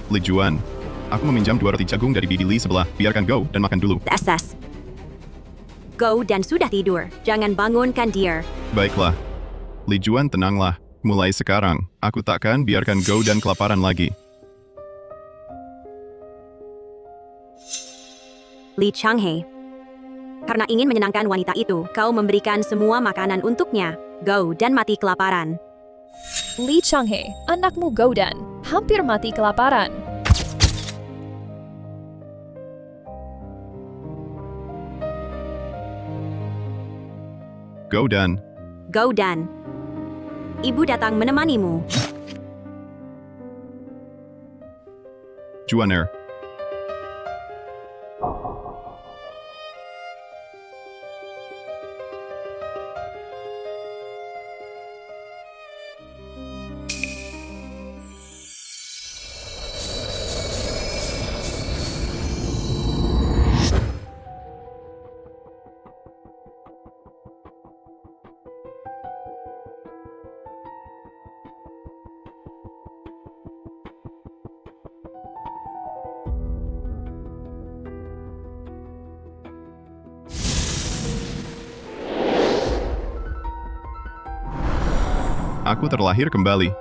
Li Juan, aku meminjam 2 roti jagung dari Bibi Li sebelah. Biarkan Go dan makan dulu. SS. Go dan sudah tidur. Jangan bangunkan dia. Baiklah. Li Juan, tenanglah. Mulai sekarang, aku takkan biarkan Go dan kelaparan lagi. Li Changhe. Karena ingin menyenangkan wanita itu, kau memberikan semua makanan untuknya. Go dan mati kelaparan. Li Changhe, anakmu Goudan, hampir mati kelaparan. Go dan Go dan. Ibu datang menemanimu. Juaner. Aku terlahir kembali.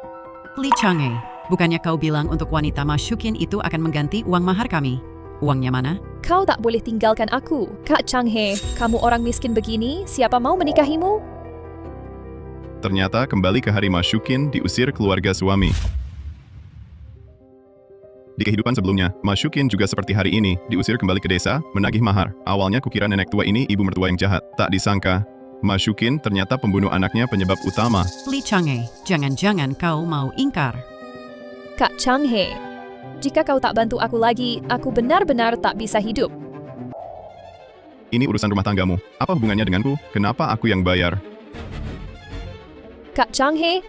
Li Changhe, bukannya kau bilang untuk wanita Mashukin itu akan mengganti uang mahar kami? Uangnya mana? Kau tak boleh tinggalkan aku. Kak Changhe, kamu orang miskin begini, siapa mau menikahimu? Ternyata kembali ke hari Mashukin diusir keluarga suami. Di kehidupan sebelumnya, Mashukin juga seperti hari ini, diusir kembali ke desa, menagih mahar. Awalnya kukira nenek tua ini ibu mertua yang jahat. Tak disangka, Mashukin ternyata pembunuh anaknya penyebab utama. Li Changhe, jangan-jangan kau mau ingkar. Kak Changhe, jika kau tak bantu aku lagi, aku benar-benar tak bisa hidup. Ini urusan rumah tanggamu. Apa hubungannya denganku? Kenapa aku yang bayar? Kak Changhe,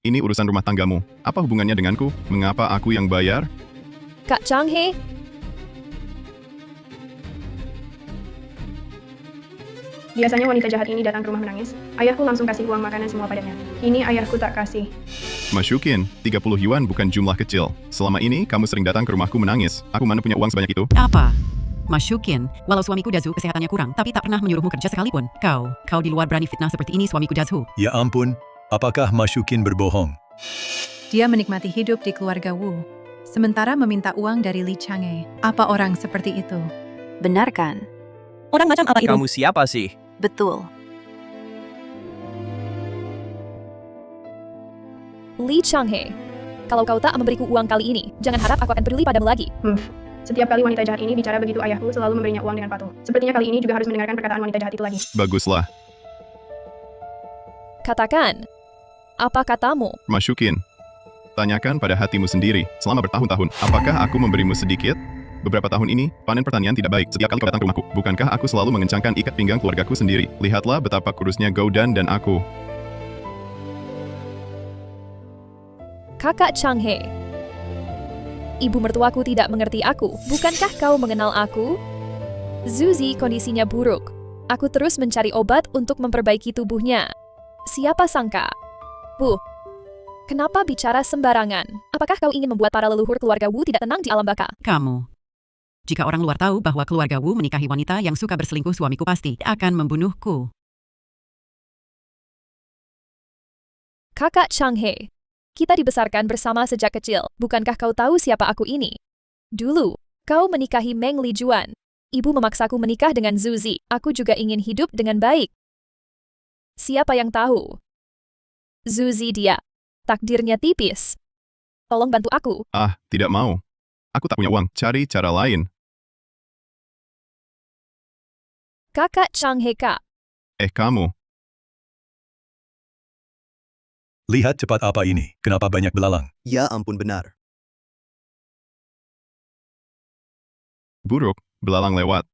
Ini urusan rumah tanggamu. Apa hubungannya denganku? Mengapa aku yang bayar? Kak Changhe, Biasanya wanita jahat ini datang ke rumah menangis. Ayahku langsung kasih uang makanan semua padanya. Kini ayahku tak kasih. Mashukin, 30 yuan bukan jumlah kecil. Selama ini kamu sering datang ke rumahku menangis. Aku mana punya uang sebanyak itu? Apa? Mashukin, walau suamiku Dazu kesehatannya kurang, tapi tak pernah menyuruhmu kerja sekalipun. Kau di luar berani fitnah seperti ini suamiku Dazu. Ya ampun, apakah Mashukin berbohong? Dia menikmati hidup di keluarga Wu, sementara meminta uang dari Li Changhe. Apa orang seperti itu? Benar kan? Orang macam apa itu? Kamu siapa sih? Betul. Li Changhe, kalau kau tak memberiku uang kali ini, jangan harap aku akan peduli padamu lagi. Setiap kali wanita jahat ini bicara begitu, ayahku selalu memberinya uang dengan patuh. Sepertinya kali ini juga harus mendengarkan perkataan wanita jahat itu lagi. Baguslah, Katakan, apa katamu? Mashukin. Tanyakan pada hatimu sendiri, selama bertahun-tahun, apakah aku memberimu sedikit? Beberapa tahun ini, panen pertanian tidak baik setiap kali kau datang ke rumahku. Bukankah aku selalu mengencangkan ikat pinggang keluargaku sendiri? Lihatlah betapa kurusnya Goudan dan aku. Kakak Changhe, ibu mertuaku tidak mengerti aku. Bukankah kau mengenal aku? Zuzi kondisinya buruk. Aku terus mencari obat untuk memperbaiki tubuhnya. Siapa sangka? Bu, kenapa bicara sembarangan? Apakah kau ingin membuat para leluhur keluarga Wu tidak tenang di alam baka? Kamu. Jika orang luar tahu bahwa keluarga Wu menikahi wanita yang suka berselingkuh, suamiku pasti akan membunuhku. Kakak Changhe, kita dibesarkan bersama sejak kecil. Bukankah kau tahu siapa aku ini? Dulu, kau menikahi Meng Li Juan. Ibu memaksaku menikah dengan Zuzi. Aku juga ingin hidup dengan baik. Siapa yang tahu? Zuzi dia. Takdirnya tipis. Tolong bantu aku. Tidak mau. Aku tak punya uang, cari cara lain. Kakak Changhe Kak. Kamu. Lihat cepat apa ini, kenapa banyak belalang? Ya ampun, benar. Buruk, belalang lewat.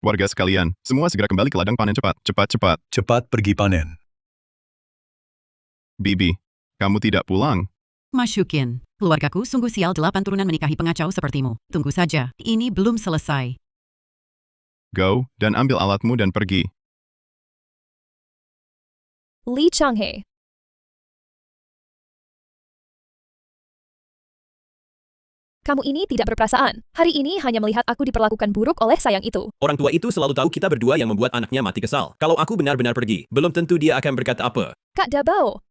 Warga sekalian, semua segera kembali ke ladang panen cepat. Cepat. Cepat pergi panen. Bibi, kamu tidak pulang. Mashukin, keluargaku sungguh sial 8 turunan menikahi pengacau sepertimu. Tunggu saja, ini belum selesai. Go, dan ambil alatmu dan pergi. Li Changhe, Kamu ini tidak berperasaan. Hari ini hanya melihat aku diperlakukan buruk oleh sayang itu. Orang tua itu selalu tahu kita berdua yang membuat anaknya mati kesal. Kalau aku benar-benar pergi, belum tentu dia akan berkata apa. Kak Dabao.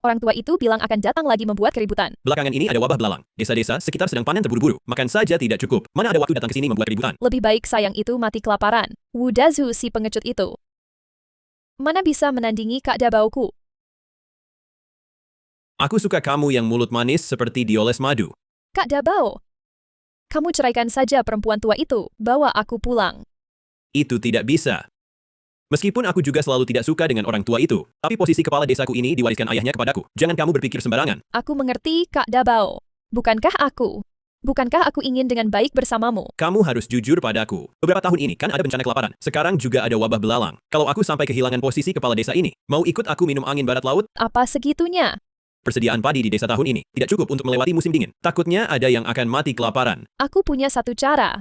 Orang tua itu bilang akan datang lagi membuat keributan. Belakangan ini ada wabah belalang. Desa-desa sekitar sedang panen terburu-buru. Makan saja tidak cukup. Mana ada waktu datang ke sini membuat keributan. Lebih baik sayang itu mati kelaparan. Wu Dazu si pengecut itu. Mana bisa menandingi Kak Dabaoku? Aku suka kamu yang mulut manis seperti dioles madu. Kak Dabao. Kamu ceraikan saja perempuan tua itu. Bawa aku pulang. Itu tidak bisa. Meskipun aku juga selalu tidak suka dengan orang tua itu, tapi posisi kepala desaku ini diwariskan ayahnya kepadaku. Jangan kamu berpikir sembarangan. Aku mengerti, Kak Dabao. Bukankah aku ingin dengan baik bersamamu? Kamu harus jujur padaku. Beberapa tahun ini kan ada bencana kelaparan. Sekarang juga ada wabah belalang. Kalau aku sampai kehilangan posisi kepala desa ini, mau ikut aku minum angin barat laut? Apa segitunya? Persediaan padi di desa tahun ini tidak cukup untuk melewati musim dingin. Takutnya ada yang akan mati kelaparan. Aku punya satu cara.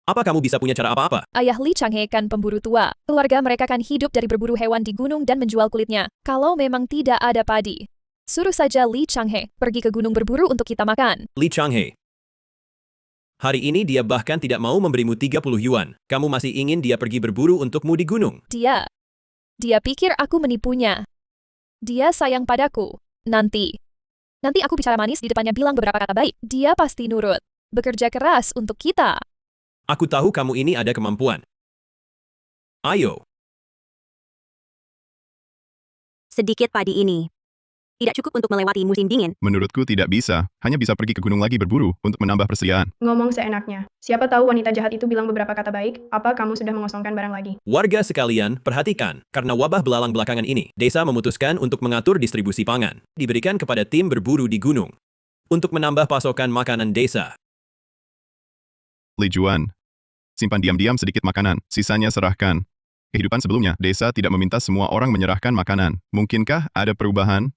Apa kamu bisa punya cara apa-apa? Ayah Li Changhe kan pemburu tua. Keluarga mereka kan hidup dari berburu hewan di gunung dan menjual kulitnya. Kalau memang tidak ada padi, suruh saja Li Changhe pergi ke gunung berburu untuk kita makan. Li Changhe. Hari ini dia bahkan tidak mau memberimu 30 yuan. Kamu masih ingin dia pergi berburu untukmu di gunung. Dia pikir aku menipunya. Dia sayang padaku. Nanti aku bicara manis di depannya bilang beberapa kata baik. Dia pasti nurut. Bekerja keras untuk kita. Aku tahu kamu ini ada kemampuan. Ayo. Sedikit padi ini. Tidak cukup untuk melewati musim dingin. Menurutku tidak bisa. Hanya bisa pergi ke gunung lagi berburu untuk menambah persediaan. Ngomong seenaknya. Siapa tahu wanita jahat itu bilang beberapa kata baik, apa kamu sudah mengosongkan barang lagi? Warga sekalian, perhatikan. Karena wabah belalang belakangan ini, desa memutuskan untuk mengatur distribusi pangan. Diberikan kepada tim berburu di gunung. Untuk menambah pasokan makanan desa. Li Juan. Simpan diam-diam sedikit makanan, sisanya serahkan. Kehidupan sebelumnya, desa tidak meminta semua orang menyerahkan makanan. Mungkinkah ada perubahan?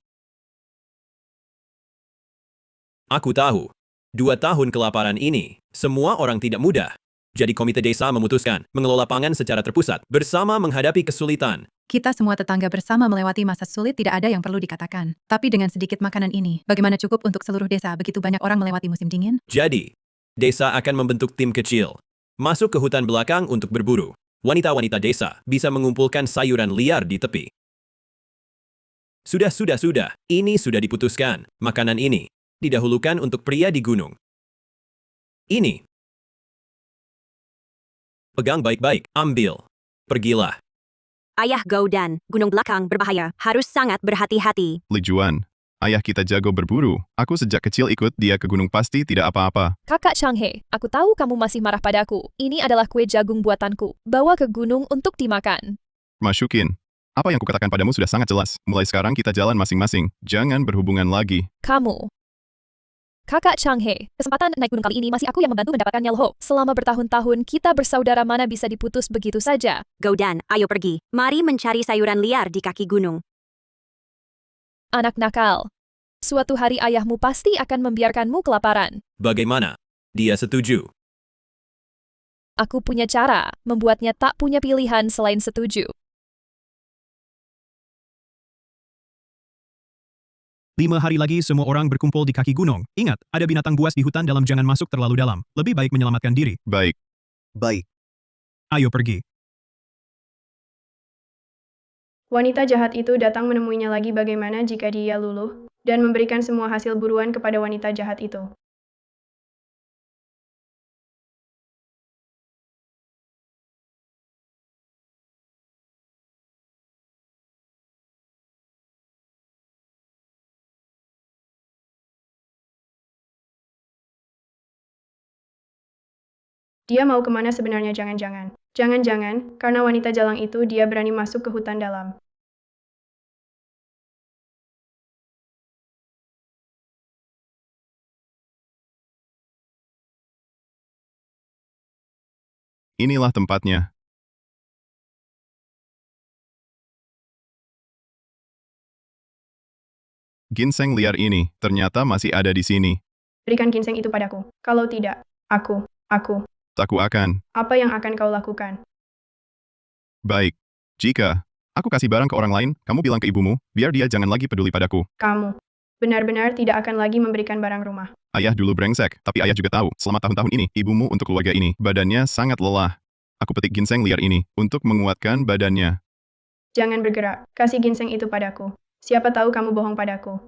Aku tahu. 2 tahun kelaparan ini, semua orang tidak mudah. Jadi komite desa memutuskan mengelola pangan secara terpusat bersama menghadapi kesulitan. Kita semua tetangga bersama melewati masa sulit, tidak ada yang perlu dikatakan. Tapi dengan sedikit makanan ini, bagaimana cukup untuk seluruh desa begitu banyak orang melewati musim dingin? Jadi, desa akan membentuk tim kecil. Masuk ke hutan belakang untuk berburu. Wanita-wanita desa bisa mengumpulkan sayuran liar di tepi. Sudah. Ini sudah diputuskan. Makanan ini didahulukan untuk pria di gunung. Ini. Pegang baik-baik. Ambil. Pergilah. Ayah Goudan, gunung belakang berbahaya. Harus sangat berhati-hati. Li Juan. Ayah kita jago berburu. Aku sejak kecil ikut dia ke gunung pasti tidak apa-apa. Kakak Changhe, aku tahu kamu masih marah padaku. Ini adalah kue jagung buatanku. Bawa ke gunung untuk dimakan. Mashukin. Apa yang kukatakan padamu sudah sangat jelas. Mulai sekarang kita jalan masing-masing. Jangan berhubungan lagi. Kamu. Kakak Changhe, kesempatan naik gunung kali ini masih aku yang membantu mendapatkannya loh. Selama bertahun-tahun kita bersaudara, mana bisa diputus begitu saja. Goudan, ayo pergi. Mari mencari sayuran liar di kaki gunung. Anak nakal. Suatu hari ayahmu pasti akan membiarkanmu kelaparan. Bagaimana? Dia setuju. Aku punya cara, membuatnya tak punya pilihan selain setuju. 5 hari lagi semua orang berkumpul di kaki gunung. Ingat, ada binatang buas di hutan dalam, jangan masuk terlalu dalam. Lebih baik menyelamatkan diri. Baik. Baik. Ayo pergi. Wanita jahat itu datang menemuinya lagi. Bagaimana jika dia luluh dan memberikan semua hasil buruan kepada wanita jahat itu? Dia mau kemana sebenarnya? Jangan-jangan, karena wanita jalang itu dia berani masuk ke hutan dalam. Inilah tempatnya. Ginseng liar ini ternyata masih ada di sini. Berikan ginseng itu padaku. Kalau tidak, aku. Aku akan. Apa yang akan kau lakukan? Baik. Jika aku kasih barang ke orang lain, kamu bilang ke ibumu, biar dia jangan lagi peduli padaku. Kamu. benar-benar tidak akan lagi memberikan barang rumah. Ayah dulu brengsek, tapi ayah juga tahu, selama tahun-tahun ini, ibumu untuk keluarga ini, badannya sangat lelah. Aku petik ginseng liar ini, untuk menguatkan badannya. Jangan bergerak, kasih ginseng itu padaku. Siapa tahu kamu bohong padaku.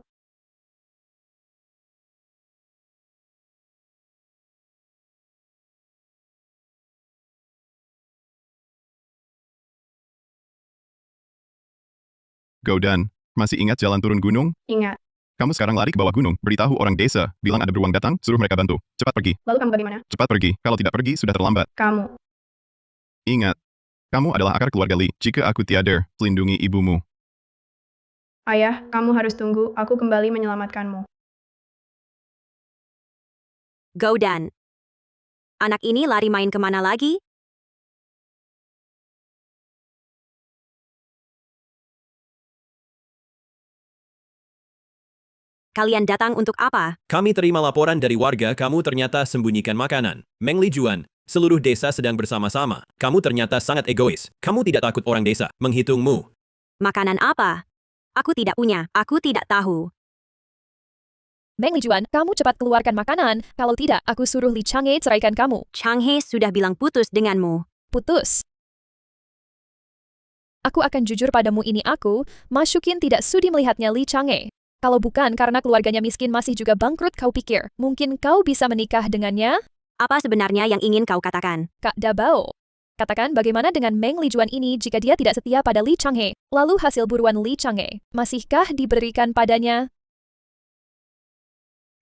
Gaudan, masih ingat jalan turun gunung? Ingat. Kamu sekarang lari ke bawah gunung, beritahu orang desa, bilang ada beruang datang, suruh mereka bantu. Cepat pergi, Lalu kamu bagaimana? cepat pergi, kalau tidak pergi sudah terlambat. Kamu. Ingat, kamu adalah akar keluarga Li, jika aku tiada, lindungi ibumu. Ayah, kamu harus tunggu, aku kembali menyelamatkanmu. Gaudan. Anak ini lari main kemana lagi? Kalian datang untuk apa? Kami terima laporan dari warga kamu ternyata sembunyikan makanan. Meng Li Juan, seluruh desa sedang bersama-sama. Kamu ternyata sangat egois. Kamu tidak takut orang desa menghitungmu. Makanan apa? Aku tidak punya, aku tidak tahu. Meng Li Juan, kamu cepat keluarkan makanan. Kalau tidak, aku suruh Li Chang'e ceraikan kamu. Chang He sudah bilang putus denganmu. Putus. Aku akan jujur padamu, ini aku, Ma Shukin tidak sudi melihatnya Li Chang'e. Kalau bukan karena keluarganya miskin masih juga bangkrut, kau pikir mungkin kau bisa menikah dengannya? Apa sebenarnya yang ingin kau katakan? Kak Dabao. Katakan bagaimana dengan Meng Li Juan ini jika dia tidak setia pada Li Chang'e, lalu hasil buruan Li Chang'e, masihkah diberikan padanya?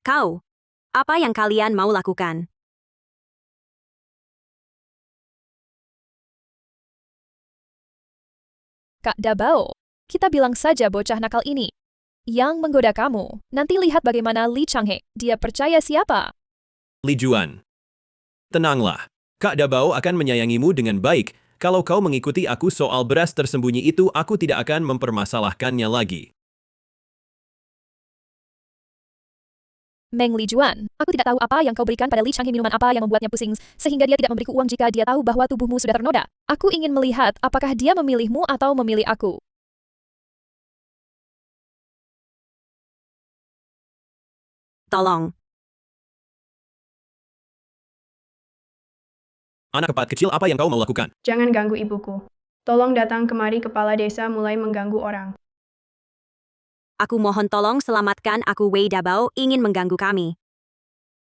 Kau. Apa yang kalian mau lakukan? Kak Dabao. Kita bilang saja bocah nakal ini yang menggoda kamu. Nanti lihat bagaimana Li Chang'e. Dia percaya siapa? Li Juan. Tenanglah. Kak Dabao akan menyayangimu dengan baik. Kalau kau mengikuti aku soal beras tersembunyi itu, aku tidak akan mempermasalahkannya lagi. Meng Li Juan, aku tidak tahu apa yang kau berikan pada Li Chang'e, minuman apa yang membuatnya pusing, sehingga dia tidak memberiku uang jika dia tahu bahwa tubuhmu sudah ternoda. Aku ingin melihat apakah dia memilihmu atau memilih aku. Tolong. Anak kepat kecil, apa yang kau mau lakukan? Jangan ganggu ibuku. Tolong datang kemari, kepala desa mulai mengganggu orang. Aku mohon tolong selamatkan aku, Wei Dabao ingin mengganggu kami.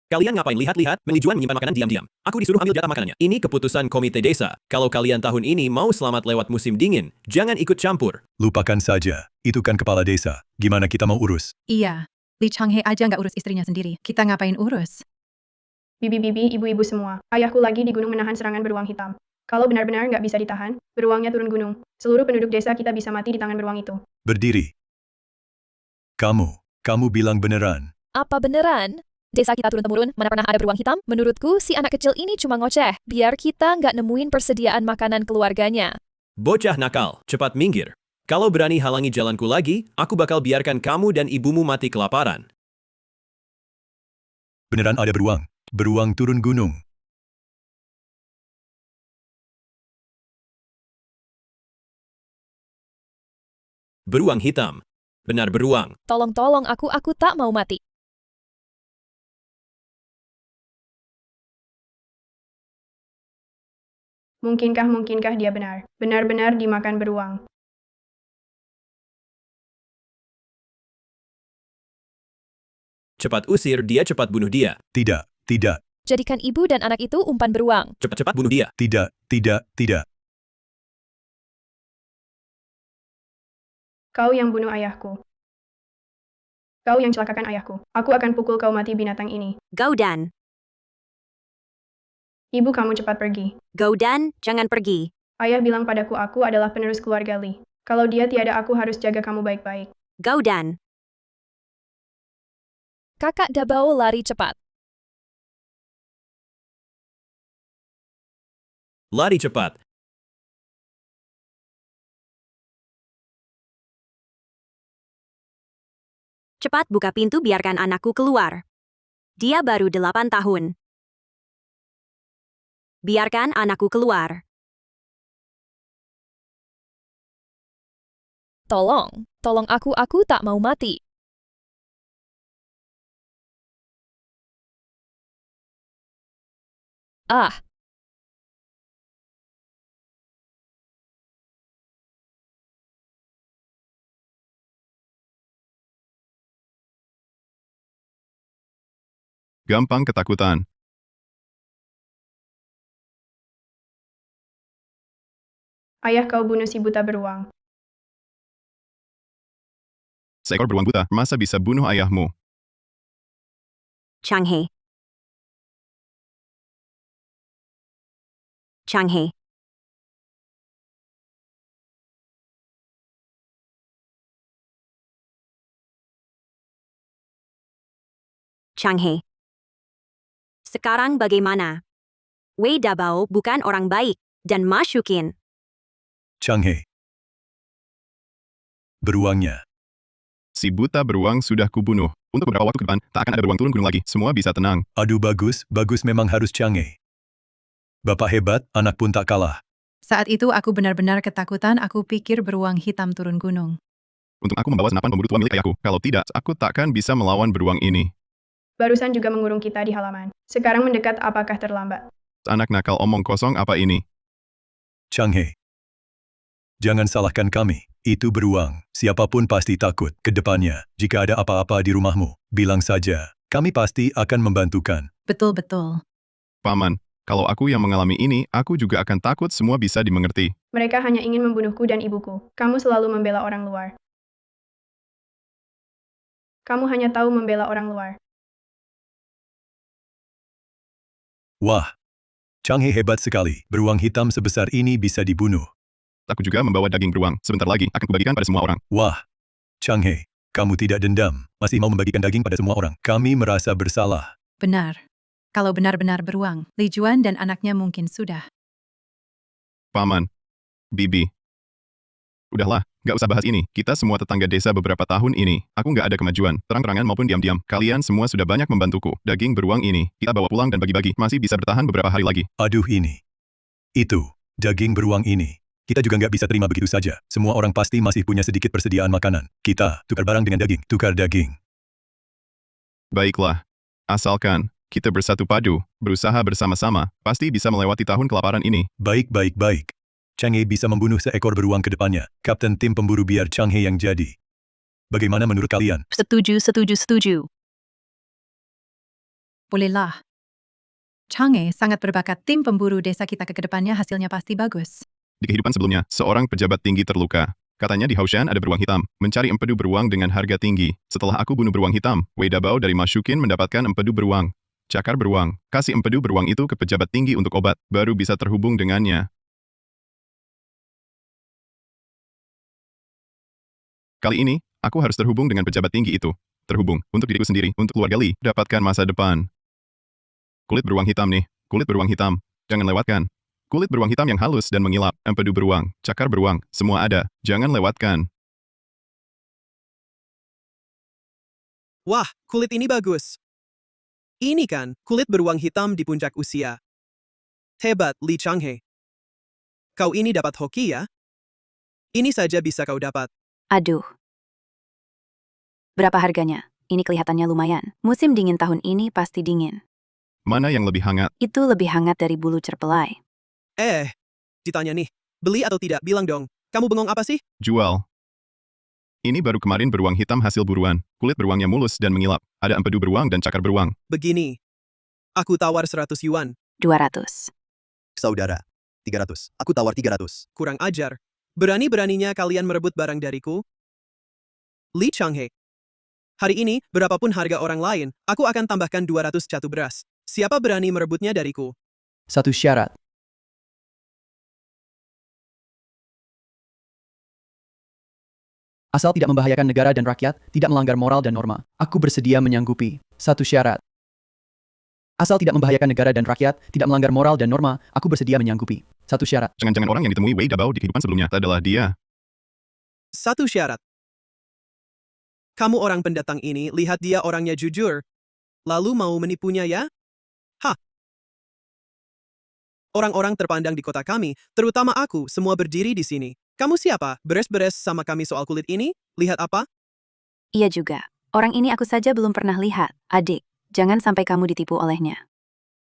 Kalian ngapain lihat-lihat? Meng Li Juan menyimpan makanan diam-diam. Aku disuruh ambil jatah makanannya. Ini keputusan komite desa. Kalau kalian tahun ini mau selamat lewat musim dingin, jangan ikut campur. Lupakan saja, itu kan kepala desa. Gimana kita mau urus? Iya, Li Chang'e aja nggak urus istrinya sendiri. Kita ngapain urus? Bibi-bibi, ibu-ibu semua. Ayahku lagi di gunung menahan serangan beruang hitam. Kalau benar-benar nggak bisa ditahan, beruangnya turun gunung. Seluruh penduduk desa kita bisa mati di tangan beruang itu. Berdiri. Kamu bilang beneran. Apa beneran? Desa kita turun-temurun, mana pernah ada beruang hitam? Menurutku, si anak kecil ini cuma ngoceh. Biar kita nggak nemuin persediaan makanan keluarganya. Bocah nakal, cepat minggir. Kalau berani halangi jalanku lagi, aku bakal biarkan kamu dan ibumu mati kelaparan. Beneran ada beruang. Beruang turun gunung. Beruang hitam. Benar beruang. Tolong aku tak mau mati. Mungkinkah dia benar? Benar-benar dimakan beruang. Cepat usir dia, cepat bunuh dia. Tidak. Jadikan ibu dan anak itu umpan beruang. Cepat-cepat bunuh dia. Tidak. Kau yang bunuh ayahku. Kau yang celakakan ayahku. Aku akan pukul kau mati, binatang ini. Gaudan. Ibu, kamu cepat pergi. Gaudan, jangan pergi. Ayah bilang padaku aku adalah penerus keluarga Li. Kalau dia tiada, aku harus jaga kamu baik-baik. Gaudan. Kakak Dabao lari cepat. Lari cepat. Cepat buka pintu, biarkan anakku keluar. Dia baru 8 tahun. Biarkan anakku keluar. Tolong aku tak mau mati. Ah, Gampang ketakutan. Ayah kau bunuh si buta beruang. Seekor beruang buta, masa bisa bunuh ayahmu? Chang He. Chang He. Chang He. Sekarang bagaimana? Wei Dabao bukan orang baik, dan Ma Shuqin. Chang He. Beruangnya. Si buta beruang sudah kubunuh. Untuk beberapa waktu ke depan, tak akan ada beruang turun gunung lagi. Semua bisa tenang. Aduh bagus memang harus Chang He. Bapak hebat, anak pun tak kalah. Saat itu aku benar-benar ketakutan, aku pikir beruang hitam turun gunung. Untuk aku membawa senapan pemburu tua milik ayahku. Kalau tidak, aku takkan bisa melawan beruang ini. Barusan juga mengurung kita di halaman. Sekarang mendekat, apakah terlambat? Anak nakal omong kosong apa ini? Chang He. Jangan salahkan kami. Itu beruang. Siapapun pasti takut ke depannya. Jika ada apa-apa di rumahmu, bilang saja. Kami pasti akan membantukan. Betul-betul. Paman, kalau aku yang mengalami ini, aku juga akan takut. Semua bisa dimengerti. Mereka hanya ingin membunuhku dan ibuku. Kamu selalu membela orang luar. Kamu hanya tahu membela orang luar. Wah. Chang He hebat sekali. Beruang hitam sebesar ini bisa dibunuh. Aku juga membawa daging beruang. Sebentar lagi akan kubagikan pada semua orang. Wah. Chang He. Kamu tidak dendam. Masih mau membagikan daging pada semua orang. Kami merasa bersalah. Benar. Kalau benar-benar beruang, Li Juan dan anaknya mungkin sudah. Paman. Bibi. Udahlah, gak usah bahas ini. Kita semua tetangga desa beberapa tahun ini. Aku gak ada kemajuan, terang-terangan maupun diam-diam. Kalian semua sudah banyak membantuku. Daging beruang ini, kita bawa pulang dan bagi-bagi. Masih bisa bertahan beberapa hari lagi. Aduh ini. Itu. Daging beruang ini. Kita juga nggak bisa terima begitu saja. Semua orang pasti masih punya sedikit persediaan makanan. Kita tukar barang dengan daging. Tukar daging. Baiklah. Asalkan kita bersatu padu, berusaha bersama-sama, pasti bisa melewati tahun kelaparan ini. Baik. Chang He bisa membunuh seekor beruang ke depannya. Kapten tim pemburu biar Chang He yang jadi. Bagaimana menurut kalian? setuju. Bolehlah. Chang He sangat berbakat, tim pemburu desa kita ke depannya hasilnya pasti bagus. Di kehidupan sebelumnya, seorang pejabat tinggi terluka. Katanya di Haoshan ada beruang hitam, mencari empedu beruang dengan harga tinggi. Setelah aku bunuh beruang hitam, Wei Dabao dari Ma Shuqin mendapatkan empedu beruang. Cakar beruang, kasih empedu beruang itu ke pejabat tinggi untuk obat, baru bisa terhubung dengannya. Kali ini, aku harus terhubung dengan pejabat tinggi itu. Terhubung, untuk diriku sendiri, untuk keluarga Li, dapatkan masa depan. Kulit beruang hitam nih, kulit beruang hitam. Jangan lewatkan. Kulit beruang hitam yang halus dan mengilap, empedu beruang, cakar beruang, semua ada. Jangan lewatkan. Wah, kulit ini bagus. Ini kan, kulit beruang hitam di puncak usia. Hebat, Li Chang He. Kau ini dapat hoki ya? Ini saja bisa kau dapat. Aduh. Berapa harganya? Ini kelihatannya lumayan. Musim dingin tahun ini pasti dingin. Mana yang lebih hangat? Itu lebih hangat dari bulu cerpelai. Ditanya nih, beli atau tidak? Bilang dong. Kamu bengong apa sih? Jual. Ini baru kemarin beruang hitam hasil buruan. Kulit beruangnya mulus dan mengilap. Ada empedu beruang dan cakar beruang. Begini. Aku tawar 100 yuan. 200. Saudara. 300. Aku tawar 300. Kurang ajar. Berani-beraninya kalian merebut barang dariku? Li Chang He. Hari ini, berapapun harga orang lain, aku akan tambahkan 200 catu beras. Siapa berani merebutnya dariku? Satu syarat. Asal tidak membahayakan negara dan rakyat, tidak melanggar moral dan norma. Aku bersedia menyanggupi. Satu syarat. Asal tidak membahayakan negara dan rakyat, tidak melanggar moral dan norma, aku bersedia menyanggupi. Satu syarat. Jangan-jangan orang yang ditemui Wei Dabao di kehidupan sebelumnya adalah dia. Satu syarat. Kamu orang pendatang ini, lihat dia orangnya jujur. Lalu mau menipunya ya? Hah? Orang-orang terpandang di kota kami, terutama aku, semua berdiri di sini. Kamu siapa? Beres-beres sama kami soal kulit ini? Lihat apa? Iya juga. Orang ini aku saja belum pernah lihat. Adik, jangan sampai kamu ditipu olehnya.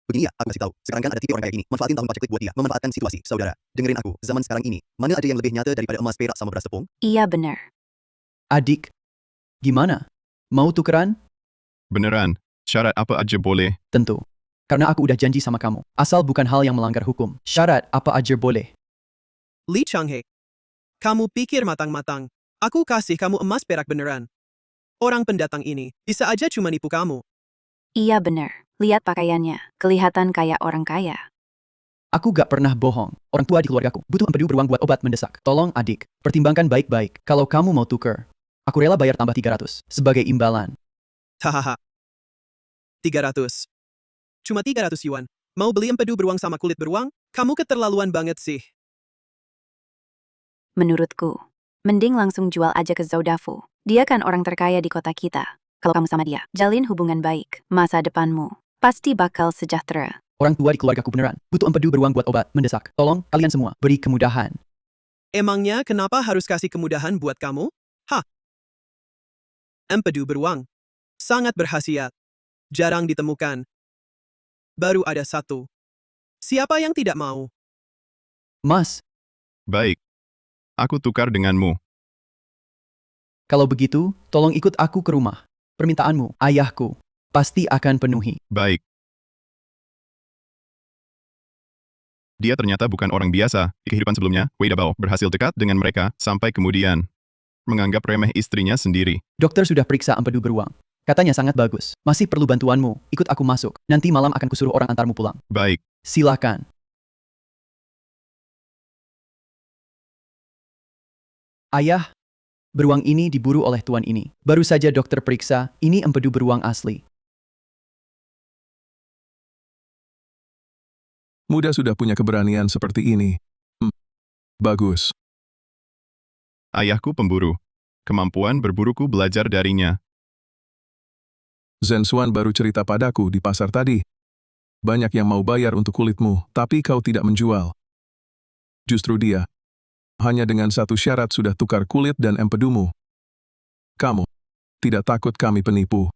Begini ya, aku kasih tahu. Sekarang kan ada TV orang kayak gini. Manfaatin tahun paceklik buat dia. Memanfaatkan situasi. Saudara, dengerin aku. Zaman sekarang ini, mana ada yang lebih nyata daripada emas, perak, sama beras tepung? Iya benar. Adik, gimana? Mau tukeran? Beneran, syarat apa aja boleh. Tentu. Karena aku udah janji sama kamu. Asal bukan hal yang melanggar hukum. Syarat apa aja boleh. Lee Changhe, kamu pikir matang-matang. Aku kasih kamu emas perak beneran. Orang pendatang ini bisa aja cuma nipu kamu. Iya benar. Lihat pakaiannya. Kelihatan kayak orang kaya. Aku gak pernah bohong. Orang tua di keluargaku butuh empedu beruang buat obat mendesak. Tolong adik, pertimbangkan baik-baik. Kalau kamu mau tuker, aku rela bayar tambah 300 sebagai imbalan. Hahaha. 300. Cuma 300 yuan. Mau beli empedu beruang sama kulit beruang? Kamu keterlaluan banget sih. Menurutku, mending langsung jual aja ke Zoudafu. Dia kan orang terkaya di kota kita. Kalau kamu sama dia, jalin hubungan baik. Masa depanmu pasti bakal sejahtera. Orang tua di keluargaku beneran butuh empedu beruang buat obat mendesak. Tolong, kalian semua, beri kemudahan. Emangnya kenapa harus kasih kemudahan buat kamu? Hah? Empedu beruang. Sangat berkhasiat. Jarang ditemukan. Baru ada satu. Siapa yang tidak mau? Mas, Baik. Aku tukar denganmu. kalau begitu, tolong ikut aku ke rumah. Permintaanmu, ayahku, pasti akan penuhi. Baik. Dia ternyata bukan orang biasa. Di kehidupan sebelumnya, Wei Dabao berhasil dekat dengan mereka sampai kemudian menganggap remeh istrinya sendiri. Dokter sudah periksa empedu beruang. Katanya sangat bagus. Masih perlu bantuanmu. Ikut aku masuk. Nanti malam akan kusuruh orang antarmu pulang. Baik. Silakan. Ayah, beruang ini diburu oleh tuan ini. Baru saja dokter periksa, ini empedu beruang asli. Muda sudah punya keberanian seperti ini. Bagus. Ayahku pemburu. Kemampuan berburuku belajar darinya. Zhen Xuan baru cerita padaku di pasar tadi. Banyak yang mau bayar untuk kulitmu, tapi kau tidak menjual. Justru dia. Hanya dengan satu syarat sudah tukar kulit dan empedumu. Kamu tidak takut kami penipu.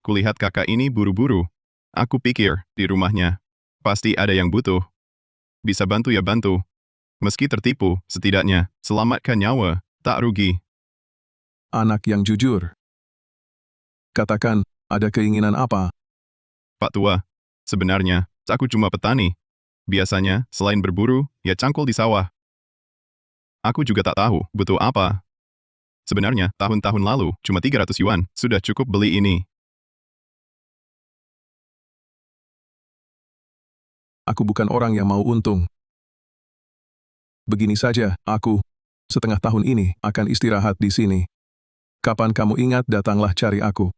Kulihat kakak ini buru-buru. Aku pikir, di rumahnya, pasti ada yang butuh. Bisa bantu ya bantu. Meski tertipu, setidaknya, selamatkan nyawa, tak rugi. Anak yang jujur. Katakan, ada keinginan apa? Pak Tua, sebenarnya, aku cuma petani. Biasanya, selain berburu, ya cangkul di sawah. Aku juga tak tahu, butuh apa. Sebenarnya, tahun-tahun lalu, cuma 300 yuan, sudah cukup beli ini. Aku bukan orang yang mau untung. Begini saja, aku, setengah tahun ini, akan istirahat di sini. Kapan kamu ingat, datanglah cari aku.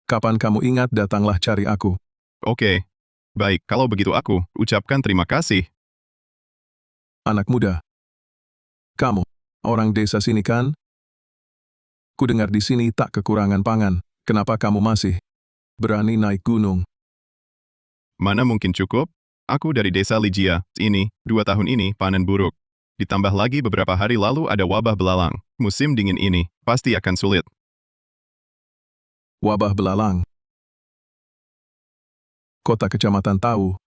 Kapan kamu ingat, datanglah cari aku. Oke. Baik, kalau begitu aku ucapkan terima kasih. Anak muda. Kamu, orang desa sini kan? Ku dengar di sini tak kekurangan pangan. Kenapa kamu masih berani naik gunung? Mana mungkin cukup? Aku dari desa Lijia. Ini, 2 tahun ini panen buruk. Ditambah lagi beberapa hari lalu ada wabah belalang. Musim dingin ini pasti akan sulit. Wabah belalang. Kota kecamatan tahu.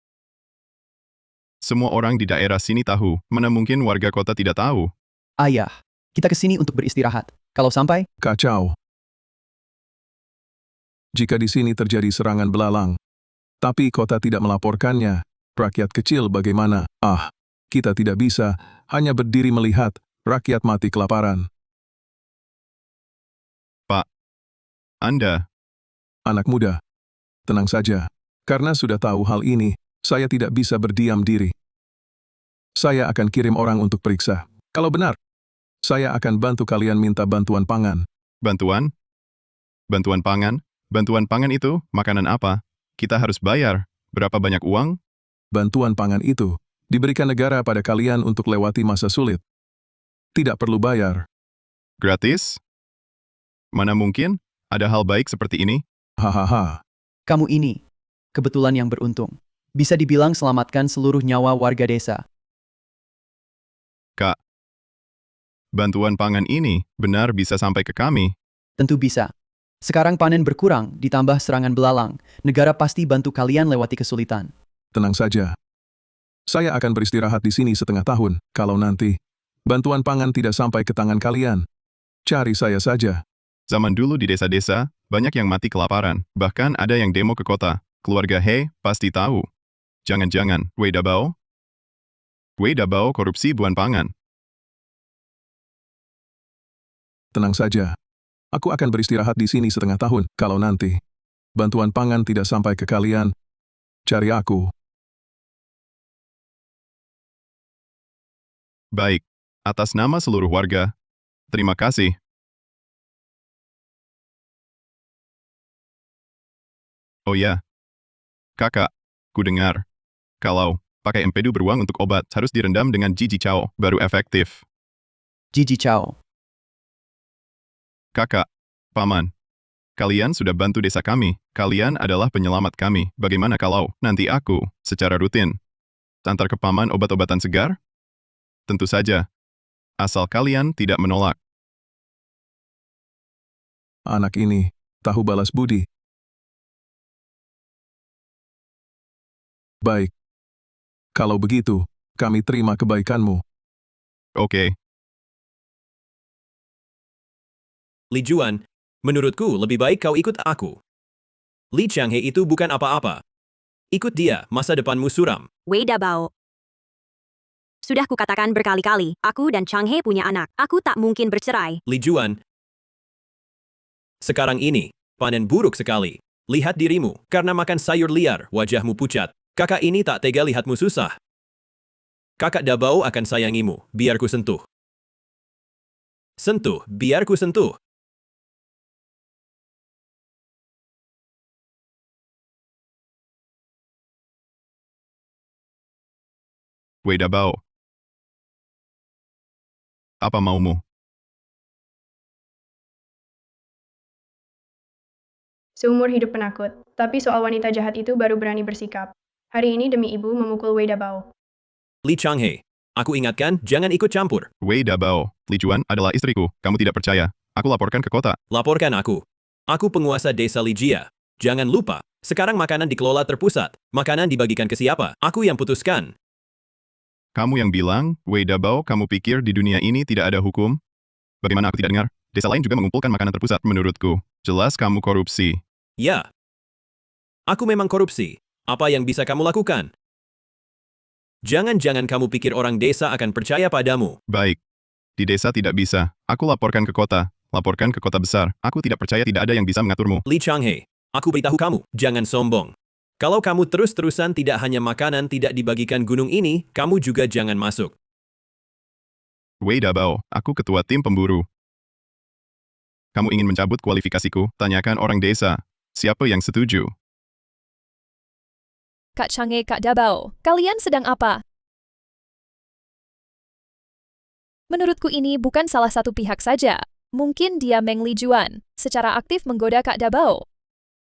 Semua orang di daerah sini tahu, mana mungkin warga kota tidak tahu. Ayah, kita ke sini untuk beristirahat. Kalau sampai, Kacau. Jika di sini terjadi serangan belalang, tapi kota tidak melaporkannya, rakyat kecil bagaimana? Ah, kita tidak bisa hanya berdiri melihat rakyat mati kelaparan. Pak, Anda, anak muda, tenang saja. Karena sudah tahu hal ini, saya tidak bisa berdiam diri. Saya akan kirim orang untuk periksa. Kalau benar, saya akan bantu kalian minta bantuan pangan. Bantuan? Bantuan pangan? Bantuan pangan itu makanan apa? Kita harus bayar. Berapa banyak uang? Bantuan pangan itu diberikan negara pada kalian untuk lewati masa sulit. Tidak perlu bayar. Gratis? Mana mungkin ada hal baik seperti ini? Hahaha. kamu ini, kebetulan yang beruntung. Bisa dibilang selamatkan seluruh nyawa warga desa. Kak, bantuan pangan ini benar bisa sampai ke kami. Tentu bisa. Sekarang panen berkurang, ditambah serangan belalang. Negara pasti bantu kalian lewati kesulitan. Tenang saja. Saya akan beristirahat di sini setengah tahun, kalau nanti bantuan pangan tidak sampai ke tangan kalian. Cari saya saja. Zaman dulu di desa-desa, banyak yang mati kelaparan. Bahkan ada yang demo ke kota. Keluarga He pasti tahu. Jangan-jangan, Wei Dabao? Wei Dabao korupsi buan pangan. Tenang saja. Aku akan beristirahat di sini setengah tahun, kalau nanti bantuan pangan tidak sampai ke kalian. Cari aku. Baik. Atas nama seluruh warga, terima kasih. Oh ya. Kakak, ku dengar. Kalau pakai empedu beruang untuk obat harus direndam dengan Jiji Cao, baru efektif. Jiji Cao. Kakak, Paman, kalian sudah bantu desa kami. Kalian adalah penyelamat kami. Bagaimana kalau nanti aku, secara rutin, antar ke Paman obat-obatan segar? Tentu saja. Asal kalian tidak menolak. Anak ini tahu balas budi. Baik. Kalau begitu, kami terima kebaikanmu. Oke. Li Juan, menurutku lebih baik kau ikut aku. Li Changhe itu bukan apa-apa. Ikut dia, masa depanmu suram. Wei Dabao. Sudah kukatakan berkali-kali, aku dan Chang He punya anak. Aku tak mungkin bercerai. Li Juan, sekarang ini, panen buruk sekali. Lihat dirimu, karena makan sayur liar, wajahmu pucat. Kakak ini tak tega lihatmu susah. Kakak Dabao akan sayangimu, biar ku sentuh. Sentuh, biar ku sentuh. Wei Dabao. Apa maumu? Seumur hidup penakut, tapi soal wanita jahat itu baru berani bersikap. Hari ini demi ibu memukul Wei Dabao. Li Changhe, aku ingatkan, jangan ikut campur. Wei Dabao, Li Juan adalah istriku. Kamu tidak percaya? Aku laporkan ke kota. Laporkan aku. Aku penguasa desa Lijia. Jangan lupa, sekarang makanan dikelola terpusat. Makanan dibagikan ke siapa? Aku yang putuskan. Kamu yang bilang, Wei Dabao, kamu pikir di dunia ini tidak ada hukum? Bagaimana aku tidak dengar? Desa lain juga mengumpulkan makanan terpusat. Menurutku, jelas kamu korupsi. Ya. Aku memang korupsi. Apa yang bisa kamu lakukan? Jangan-jangan kamu pikir orang desa akan percaya padamu. Baik. Di desa tidak bisa. Aku laporkan ke kota. Laporkan ke kota besar. Aku tidak percaya tidak ada yang bisa mengaturmu. Li Changhe, aku beritahu kamu, jangan sombong. Kalau kamu terus-terusan tidak hanya makanan tidak dibagikan gunung ini, kamu juga jangan masuk. Wei Dabao, aku ketua tim pemburu. Kamu ingin mencabut kualifikasiku? Tanyakan orang desa. Siapa yang setuju? Kak Changhe, Kak Dabao, kalian sedang apa? Menurutku ini bukan salah satu pihak saja. Mungkin dia Meng Li Juan, secara aktif menggoda Kak Dabao.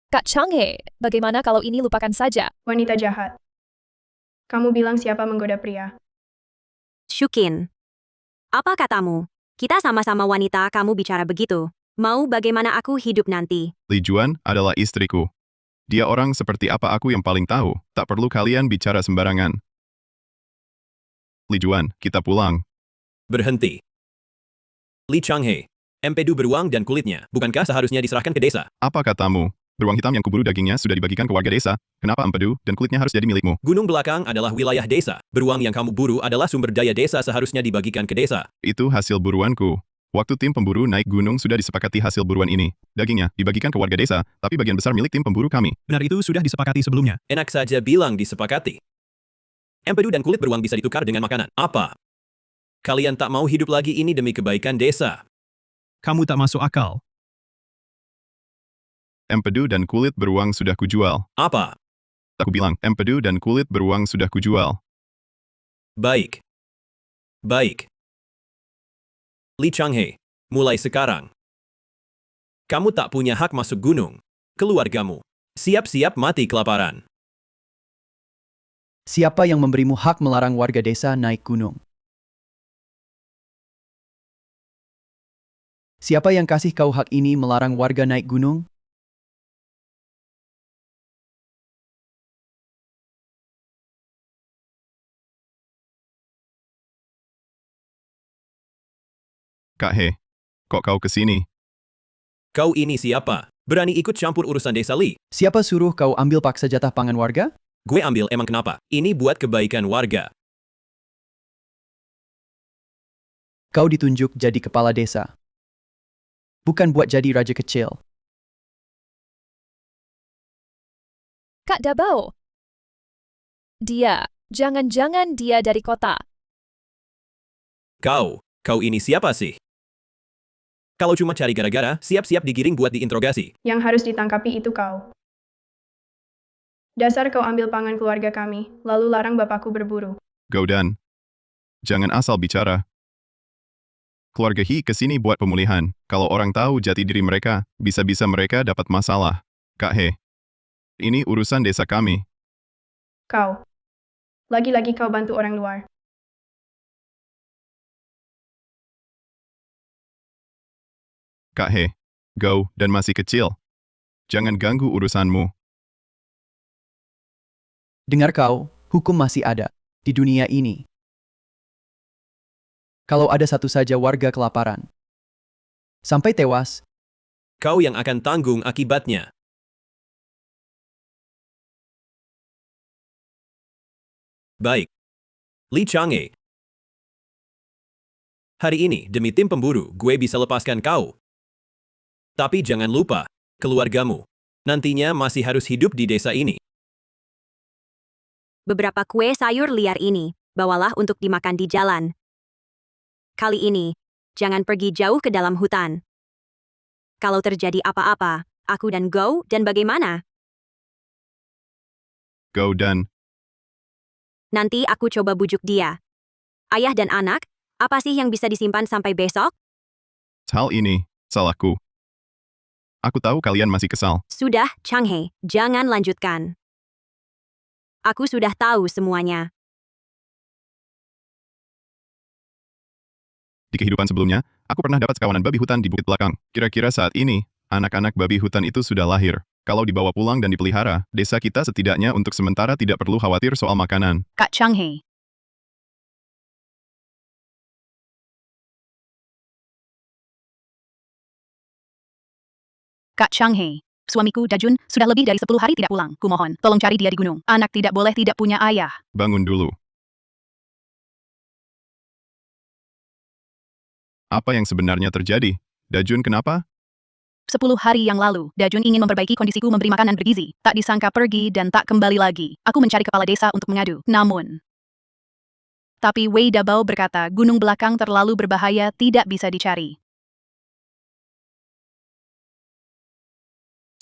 Kak Changhe, bagaimana kalau ini lupakan saja? Wanita jahat. Kamu bilang siapa menggoda pria? Shukin. Apa katamu? Kita sama-sama wanita, kamu bicara begitu. Mau bagaimana aku hidup nanti? Li Juan adalah istriku. Dia orang seperti apa aku yang paling tahu. Tak perlu kalian bicara sembarangan. Li Juan, kita pulang. Berhenti. Li Changhe, empedu beruang dan kulitnya, bukankah seharusnya diserahkan ke desa? Apa katamu? Beruang hitam yang kuburu dagingnya sudah dibagikan ke warga desa. Kenapa empedu dan kulitnya harus jadi milikmu? Gunung belakang adalah wilayah desa. Beruang yang kamu buru adalah sumber daya desa seharusnya dibagikan ke desa. Itu hasil buruanku. Waktu tim pemburu naik gunung sudah disepakati hasil buruan ini. Dagingnya dibagikan ke warga desa, tapi bagian besar milik tim pemburu kami. Benar, itu sudah disepakati sebelumnya. Enak saja bilang disepakati. Empedu dan kulit beruang bisa ditukar dengan makanan. Apa? Kalian tak mau hidup lagi ini demi kebaikan desa? Kamu tak masuk akal. Empedu dan kulit beruang sudah kujual. Apa? Aku bilang, empedu dan kulit beruang sudah kujual. Baik. Baik. Li Changhe, mulai sekarang. Kamu tak punya hak masuk gunung. Keluargamu. Siap-siap mati kelaparan. Siapa yang memberimu hak melarang warga desa naik gunung? Siapa yang kasih kau hak ini melarang warga naik gunung? Kak He, kok kau kesini? Kau ini siapa? Berani ikut campur urusan desa Li? Siapa suruh kau ambil paksa jatah pangan warga? Gue ambil emang kenapa? Ini buat kebaikan warga. Kau ditunjuk jadi kepala desa. Bukan buat jadi raja kecil. Kak Dabao. Jangan-jangan dia dari kota. Kau ini siapa sih? Kalau cuma cari gara-gara, siap-siap digiring buat diinterogasi. Yang harus ditangkapi itu kau. Dasar kau ambil pangan keluarga kami, lalu larang bapakku berburu. Gaudan, jangan asal bicara. Keluarga He kesini buat pemulihan. Kalau orang tahu jati diri mereka, bisa-bisa mereka dapat masalah. Kak He, ini urusan desa kami. Kau. Lagi-lagi kau bantu orang luar. Kak He, Gau dan masih kecil. Jangan ganggu urusanmu. Dengar kau, hukum masih ada di dunia ini. Kalau ada satu saja warga kelaparan, sampai tewas, Kau yang akan tanggung akibatnya. Baik. Li Changhe. Hari ini, demi tim pemburu, gue bisa lepaskan kau. Tapi jangan lupa, keluargamu. Nantinya masih harus hidup di desa ini. Beberapa kue sayur liar ini, bawalah untuk dimakan di jalan. Kali ini, jangan pergi jauh ke dalam hutan. Kalau terjadi apa-apa, aku dan Go dan bagaimana? Gaudan, Nanti aku coba bujuk dia. Ayah dan anak, apa sih yang bisa disimpan sampai besok? hal ini, salahku. Aku tahu kalian masih kesal. Sudah, Changhe, jangan lanjutkan. Aku sudah tahu semuanya. Di kehidupan sebelumnya, aku pernah dapat sekawanan babi hutan di bukit belakang. Kira-kira saat ini, anak-anak babi hutan itu sudah lahir. Kalau dibawa pulang dan dipelihara, desa kita setidaknya untuk sementara tidak perlu khawatir soal makanan. Kak Changhe. Kak Changhe, suamiku Dajun sudah lebih dari 10 hari tidak pulang. Kumohon, tolong cari dia di gunung. Anak tidak boleh tidak punya ayah. Bangun dulu. Apa yang sebenarnya terjadi? Dajun kenapa? 10 hari yang lalu, Dajun ingin memperbaiki kondisiku memberi makanan bergizi. Tak disangka pergi dan tak kembali lagi. Aku mencari kepala desa untuk mengadu. Tapi Wei Dabao berkata gunung belakang terlalu berbahaya tidak bisa dicari.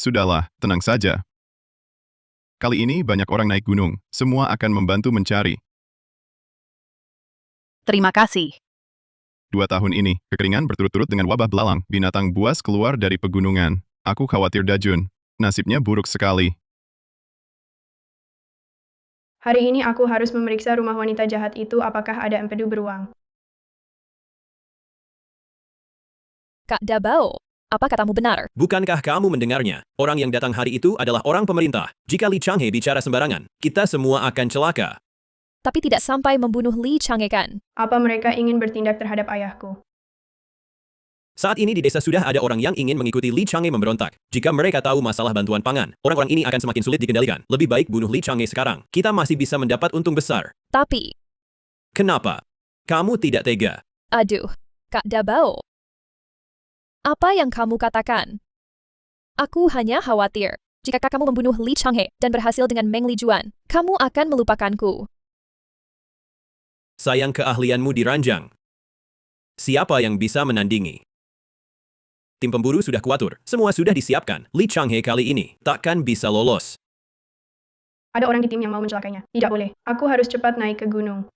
Sudahlah, tenang saja. Kali ini banyak orang naik gunung. Semua akan membantu mencari. Terima kasih. 2 tahun ini, kekeringan berturut-turut dengan wabah belalang. Binatang buas keluar dari pegunungan. Aku khawatir Dajun. Nasibnya buruk sekali. Hari ini aku harus memeriksa rumah wanita jahat itu apakah ada empedu beruang. Kak Dabao, apa katamu benar? Bukankah kamu mendengarnya? Orang yang datang hari itu adalah orang pemerintah. Jika Li Changhe bicara sembarangan, kita semua akan celaka. Tapi tidak sampai membunuh Li Changhe kan? Apa mereka ingin bertindak terhadap ayahku? Saat ini di desa sudah ada orang yang ingin mengikuti Li Changhe memberontak. Jika mereka tahu masalah bantuan pangan, orang-orang ini akan semakin sulit dikendalikan. Lebih baik bunuh Li Changhe sekarang. Kita masih bisa mendapat untung besar. Tapi, Kenapa? Kamu tidak tega. aduh, Kak Dabao. Apa yang kamu katakan? Aku hanya khawatir. Jika kakakmu membunuh Li Changhe dan berhasil dengan Meng Lijuan, kamu akan melupakanku. Sayang keahlianmu diranjang. Siapa yang bisa menandingi? Tim pemburu sudah kuatur. Semua sudah disiapkan. Li Changhe kali ini takkan bisa lolos. Ada orang di tim yang mau mencelakainya. Tidak boleh. Aku harus cepat naik ke gunung.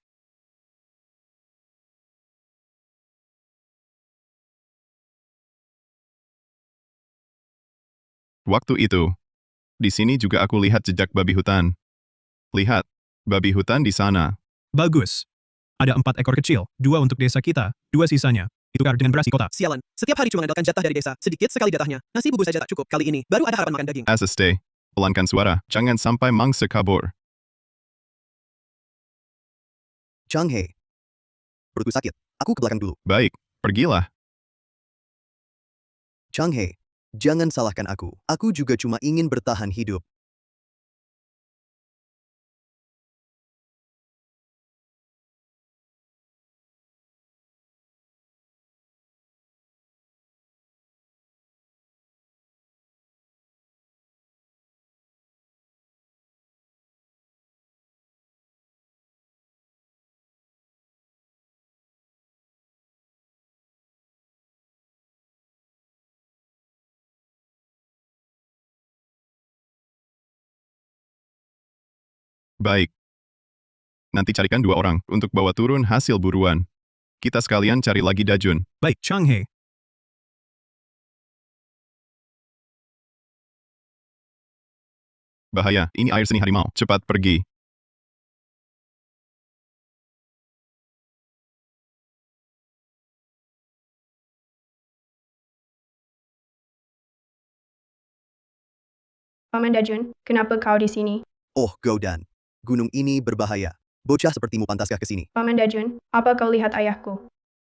Waktu itu, di sini juga aku lihat jejak babi hutan. Lihat, babi hutan di sana. Bagus. Ada 4 ekor kecil, 2 untuk desa kita, 2 sisanya. ditukar dengan beras di kota. Sialan, setiap hari cuma mengandalkan jatah dari desa, sedikit sekali jatahnya. Nasi bubur saja tak cukup, kali ini baru ada harapan makan daging. SSD. Pelankan suara, jangan sampai mangsa kabur. Chang Hei. Perutku sakit. Aku ke belakang dulu. Baik, pergilah. Chang Hei, jangan salahkan aku. Aku juga cuma ingin bertahan hidup. Baik. Nanti carikan 2 orang untuk bawa turun hasil buruan. Kita sekalian cari lagi Dajun. Baik, Chang Hei. Bahaya, ini air seni harimau. Cepat pergi. Paman Dajun, kenapa kau di sini? Oh, Goudan. Gunung ini berbahaya. Bocah sepertimu pantaskah ke sini? Paman Dajun, apa kau lihat ayahku?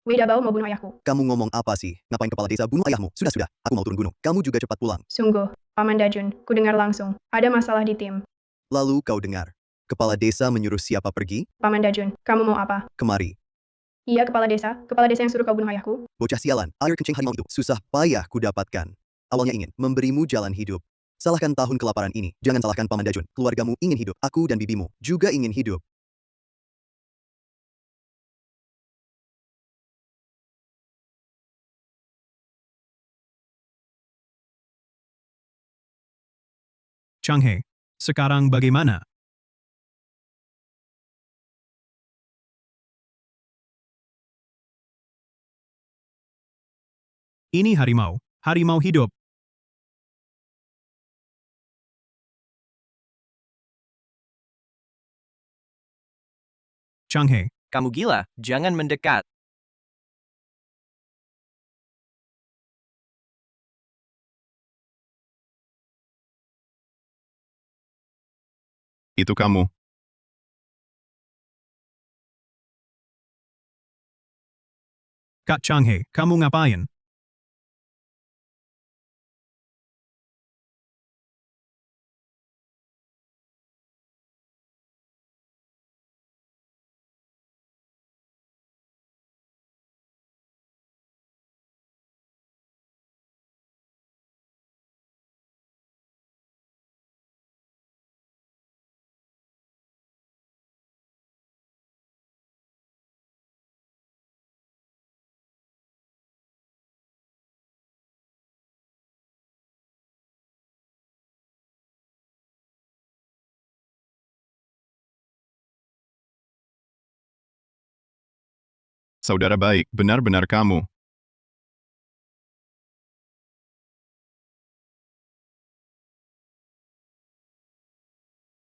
Wei Dabao mau bunuh ayahku. Kamu ngomong apa sih? Ngapain kepala desa bunuh ayahmu? Sudah, aku mau turun gunung. Kamu juga cepat pulang. Sungguh, Paman Dajun, ku dengar langsung. Ada masalah di tim. Lalu kau dengar. Kepala desa menyuruh siapa pergi? Paman Dajun, kamu mau apa? Kemari. Iya, kepala desa yang suruh kau bunuh ayahku. Bocah sialan, air kencing harimau itu susah payah ku dapatkan. Awalnya ingin memberimu jalan hidup. Salahkan tahun kelaparan ini. Jangan salahkan Paman Dajun. Keluargamu ingin hidup. Aku dan bibimu juga ingin hidup. Chang Hei, sekarang bagaimana? Ini harimau. Harimau hidup. Chang Hei, Kamu gila, jangan mendekat. Itu kamu. Kak Chang Hei, kamu ngapain? Saudara baik, benar-benar kamu.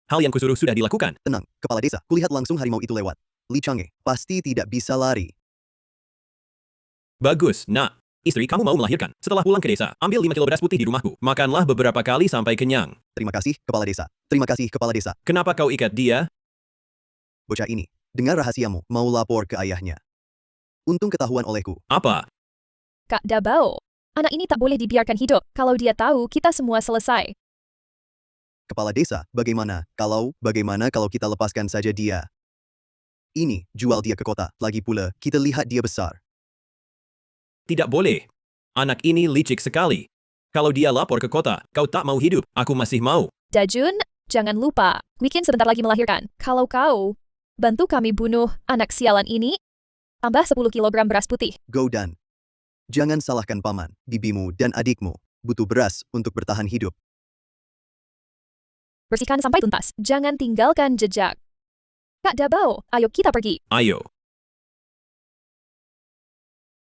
Hal yang kusuruh sudah dilakukan. Tenang, kepala desa. Kulihat langsung harimau itu lewat. Li Chang'e pasti tidak bisa lari. Bagus, nak. Istri kamu mau melahirkan. Setelah pulang ke desa, ambil 5 kilo beras putih di rumahku. Makanlah beberapa kali sampai kenyang. Terima kasih, kepala desa. Terima kasih, kepala desa. Kenapa kau ikat dia? Bocah ini, dengar rahasiamu, mau lapor ke ayahnya. Untung ketahuan olehku. Apa? Kak Dabao, anak ini tak boleh dibiarkan hidup. Kalau dia tahu, kita semua selesai. Kepala desa, bagaimana kalau kita lepaskan saja dia? Ini, jual dia ke kota. Lagi pula, kita lihat dia besar. Tidak boleh. Anak ini licik sekali. Kalau dia lapor ke kota, kau tak mau hidup. Aku masih mau. Dajun, jangan lupa, Weekend sebentar lagi melahirkan. Kalau kau bantu kami bunuh anak sialan ini, tambah 10 kilogram beras putih. Goudan, jangan salahkan paman, bibimu, dan adikmu. Butuh beras untuk bertahan hidup. Bersihkan sampai tuntas. Jangan tinggalkan jejak. Kak Dabao, ayo kita pergi. Ayo.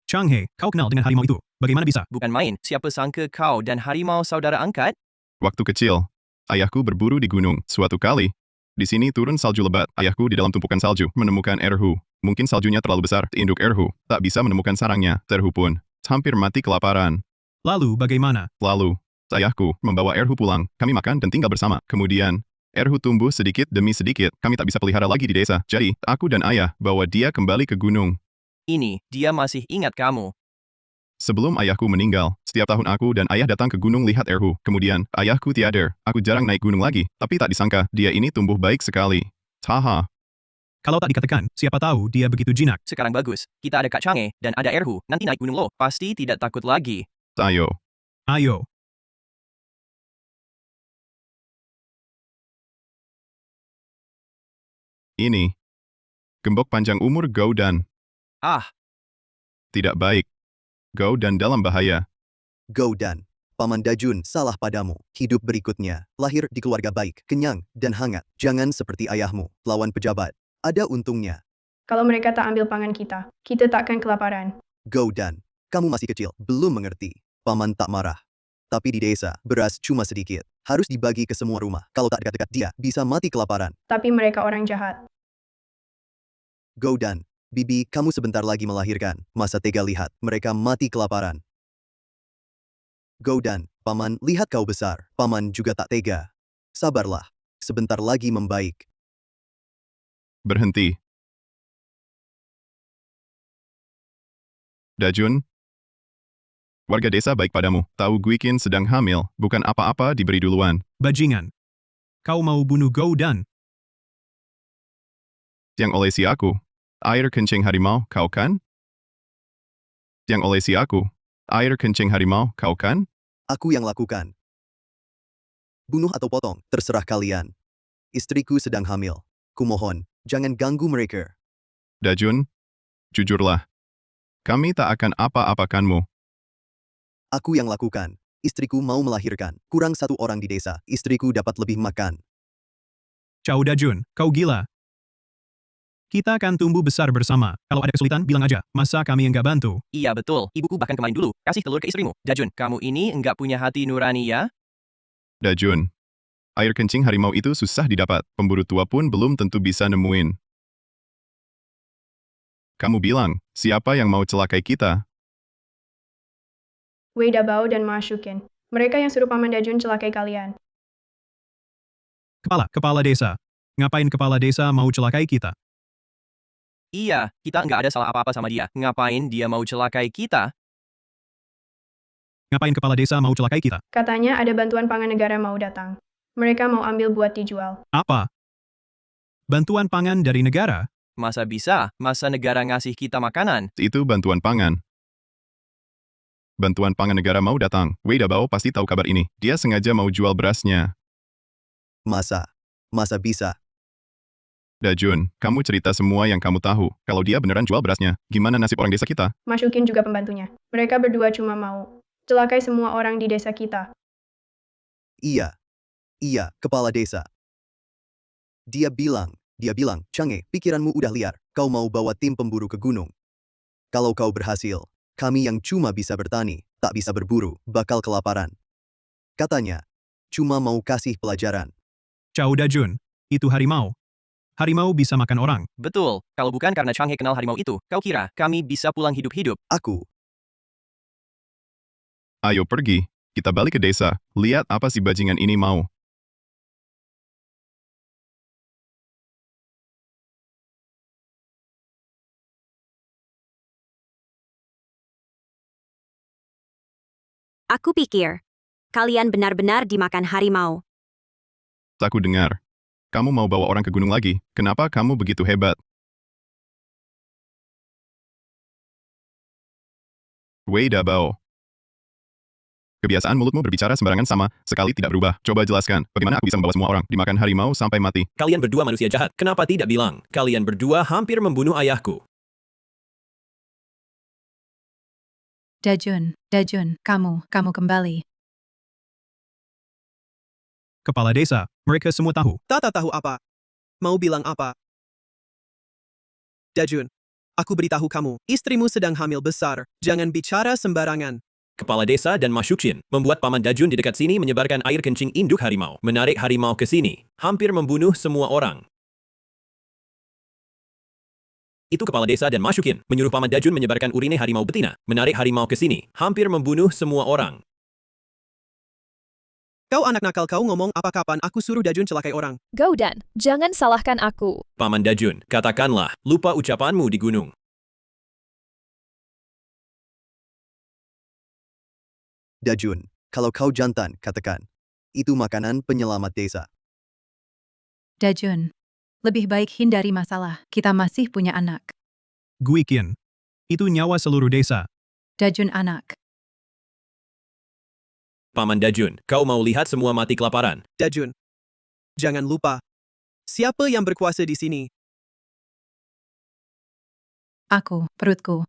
Chang Hei, kau kenal dengan harimau itu. Bagaimana bisa? Bukan main, siapa sangka kau dan harimau saudara angkat? Waktu kecil, ayahku berburu di gunung. Suatu kali, Di sini turun salju lebat. Ayahku di dalam tumpukan salju menemukan Erhu. Mungkin saljunya terlalu besar. Induk Erhu tak bisa menemukan sarangnya. Terhu pun hampir mati kelaparan. Lalu bagaimana? Lalu, ayahku membawa Erhu pulang. Kami makan dan tinggal bersama. Kemudian, Erhu tumbuh sedikit demi sedikit. Kami tak bisa pelihara lagi di desa. Jadi, aku dan ayah bawa dia kembali ke gunung. Ini, dia masih ingat kamu. Sebelum ayahku meninggal, setiap tahun aku dan ayah datang ke gunung lihat Erhu. Kemudian, ayahku tiada. Aku jarang naik gunung lagi, tapi tak disangka, dia ini tumbuh baik sekali. Haha. Kalau tak dikatakan, siapa tahu dia begitu jinak. Sekarang bagus. Kita ada Kak Chang'e dan ada Erhu. Nanti naik gunung lo. Pasti tidak takut lagi. Ayo. Ayo. Ini. Gembok panjang umur Gou Dan. Ah, Tidak baik. Gou Dan dalam bahaya. Gou Dan, Paman Dajun salah padamu. Hidup berikutnya, lahir di keluarga baik, kenyang, dan hangat. Jangan seperti ayahmu, lawan pejabat. Ada untungnya. Kalau mereka tak ambil pangan kita takkan kelaparan. Gou Dan, kamu masih kecil, belum mengerti. Paman tak marah. Tapi di desa, beras cuma sedikit. Harus dibagi ke semua rumah. Kalau tak dekat-dekat dia, bisa mati kelaparan. Tapi mereka orang jahat. Gou Dan, Bibi, kamu sebentar lagi melahirkan. Masa tega lihat, mereka mati kelaparan. Gou Dan, Paman, lihat kau besar. Paman juga tak tega. Sabarlah. Sebentar lagi membaik. Berhenti. Dajun. Warga desa baik padamu. Tahu Guikin sedang hamil, bukan apa-apa diberi duluan. Bajingan. Kau mau bunuh Gou Dan? Yang oleh si aku. Air kencing harimau, kau kan? Yang oleh si aku. Air kencing harimau, kau kan? Aku yang lakukan. Bunuh atau potong, terserah kalian. Istriku sedang hamil. Kumohon, jangan ganggu mereka. Dajun. Jujurlah. Kami tak akan apa-apakanmu. Aku yang lakukan. Istriku mau melahirkan. Kurang satu orang di desa. Istriku dapat lebih makan. Chow Dajun, kau gila. Kita akan tumbuh besar bersama. Kalau ada kesulitan, bilang aja. Masa kami enggak bantu? iya betul. Ibuku bahkan kemarin dulu. Kasih telur ke istrimu. Dajun, kamu ini enggak punya hati nurani ya? Dajun. Air kencing harimau itu susah didapat. Pemburu tua pun belum tentu bisa nemuin. Kamu bilang, siapa yang mau celakai kita? Wei Dabao dan Ma Shukin. Mereka yang suruh Paman Dajun celakai kalian. Kepala desa. Ngapain kepala desa mau celakai kita? Iya, kita enggak ada salah apa-apa sama dia. Ngapain dia mau celakai kita? Ngapain kepala desa mau celakai kita? Katanya ada bantuan pangan negara mau datang. Mereka mau ambil buat dijual. Apa? Bantuan pangan dari negara? Masa bisa? Masa negara ngasih kita makanan? Itu bantuan pangan. Bantuan pangan negara mau datang. Wei Dabao pasti tahu kabar ini. Dia sengaja mau jual berasnya. Masa bisa. Dajun, kamu cerita semua yang kamu tahu. Kalau dia beneran jual berasnya, gimana nasib orang desa kita? Ma Shukin juga pembantunya. Mereka berdua cuma mau celakai semua orang di desa kita. Iya, kepala desa. Dia bilang, Chang'e, pikiranmu udah liar. Kau mau bawa tim pemburu ke gunung. Kalau kau berhasil, kami yang cuma bisa bertani, tak bisa berburu, bakal kelaparan. Katanya, cuma mau kasih pelajaran. Chow Dajun, itu harimau. Harimau bisa makan orang. Betul. Kalau bukan karena Chang'e kenal harimau itu, kau kira kami bisa pulang hidup-hidup? Aku. Ayo pergi. Kita balik ke desa. Lihat apa si bajingan ini mau. Aku pikir, kalian benar-benar dimakan harimau. Aku dengar. Kamu mau bawa orang ke gunung lagi. Kenapa kamu begitu hebat? Wei Dabao. Kebiasaan mulutmu berbicara sembarangan sama sekali tidak berubah. Coba jelaskan, bagaimana aku bisa membawa semua orang dimakan harimau sampai mati? Kalian berdua manusia jahat. Kenapa tidak bilang? Kalian berdua hampir membunuh ayahku. Dajun, kamu kembali. Kepala desa, mereka semua tahu. Tata tahu apa? Mau bilang apa? Dajun, aku beritahu kamu, istrimu sedang hamil besar. Jangan bicara sembarangan. Kepala desa dan Mashukshin membuat Paman Dajun di dekat sini menyebarkan air kencing induk harimau, menarik harimau ke sini, hampir membunuh semua orang. Itu kepala desa dan Mashukin menyuruh Paman Dajun menyebarkan urine harimau betina, menarik harimau ke sini, hampir membunuh semua orang. Kau anak nakal, kau ngomong apa kapan aku suruh Dajun celakai orang? Goudan, jangan salahkan aku. Paman Dajun, katakanlah, lupa ucapanmu di gunung. Dajun, kalau kau jantan, katakan. Itu makanan penyelamat desa. Dajun, lebih baik hindari masalah. Kita masih punya anak. Guikin. Itu nyawa seluruh desa. Dajun anak. Paman Dajun, kau mau lihat semua mati kelaparan? Dajun, jangan lupa. Siapa yang berkuasa di sini? Aku, perutku.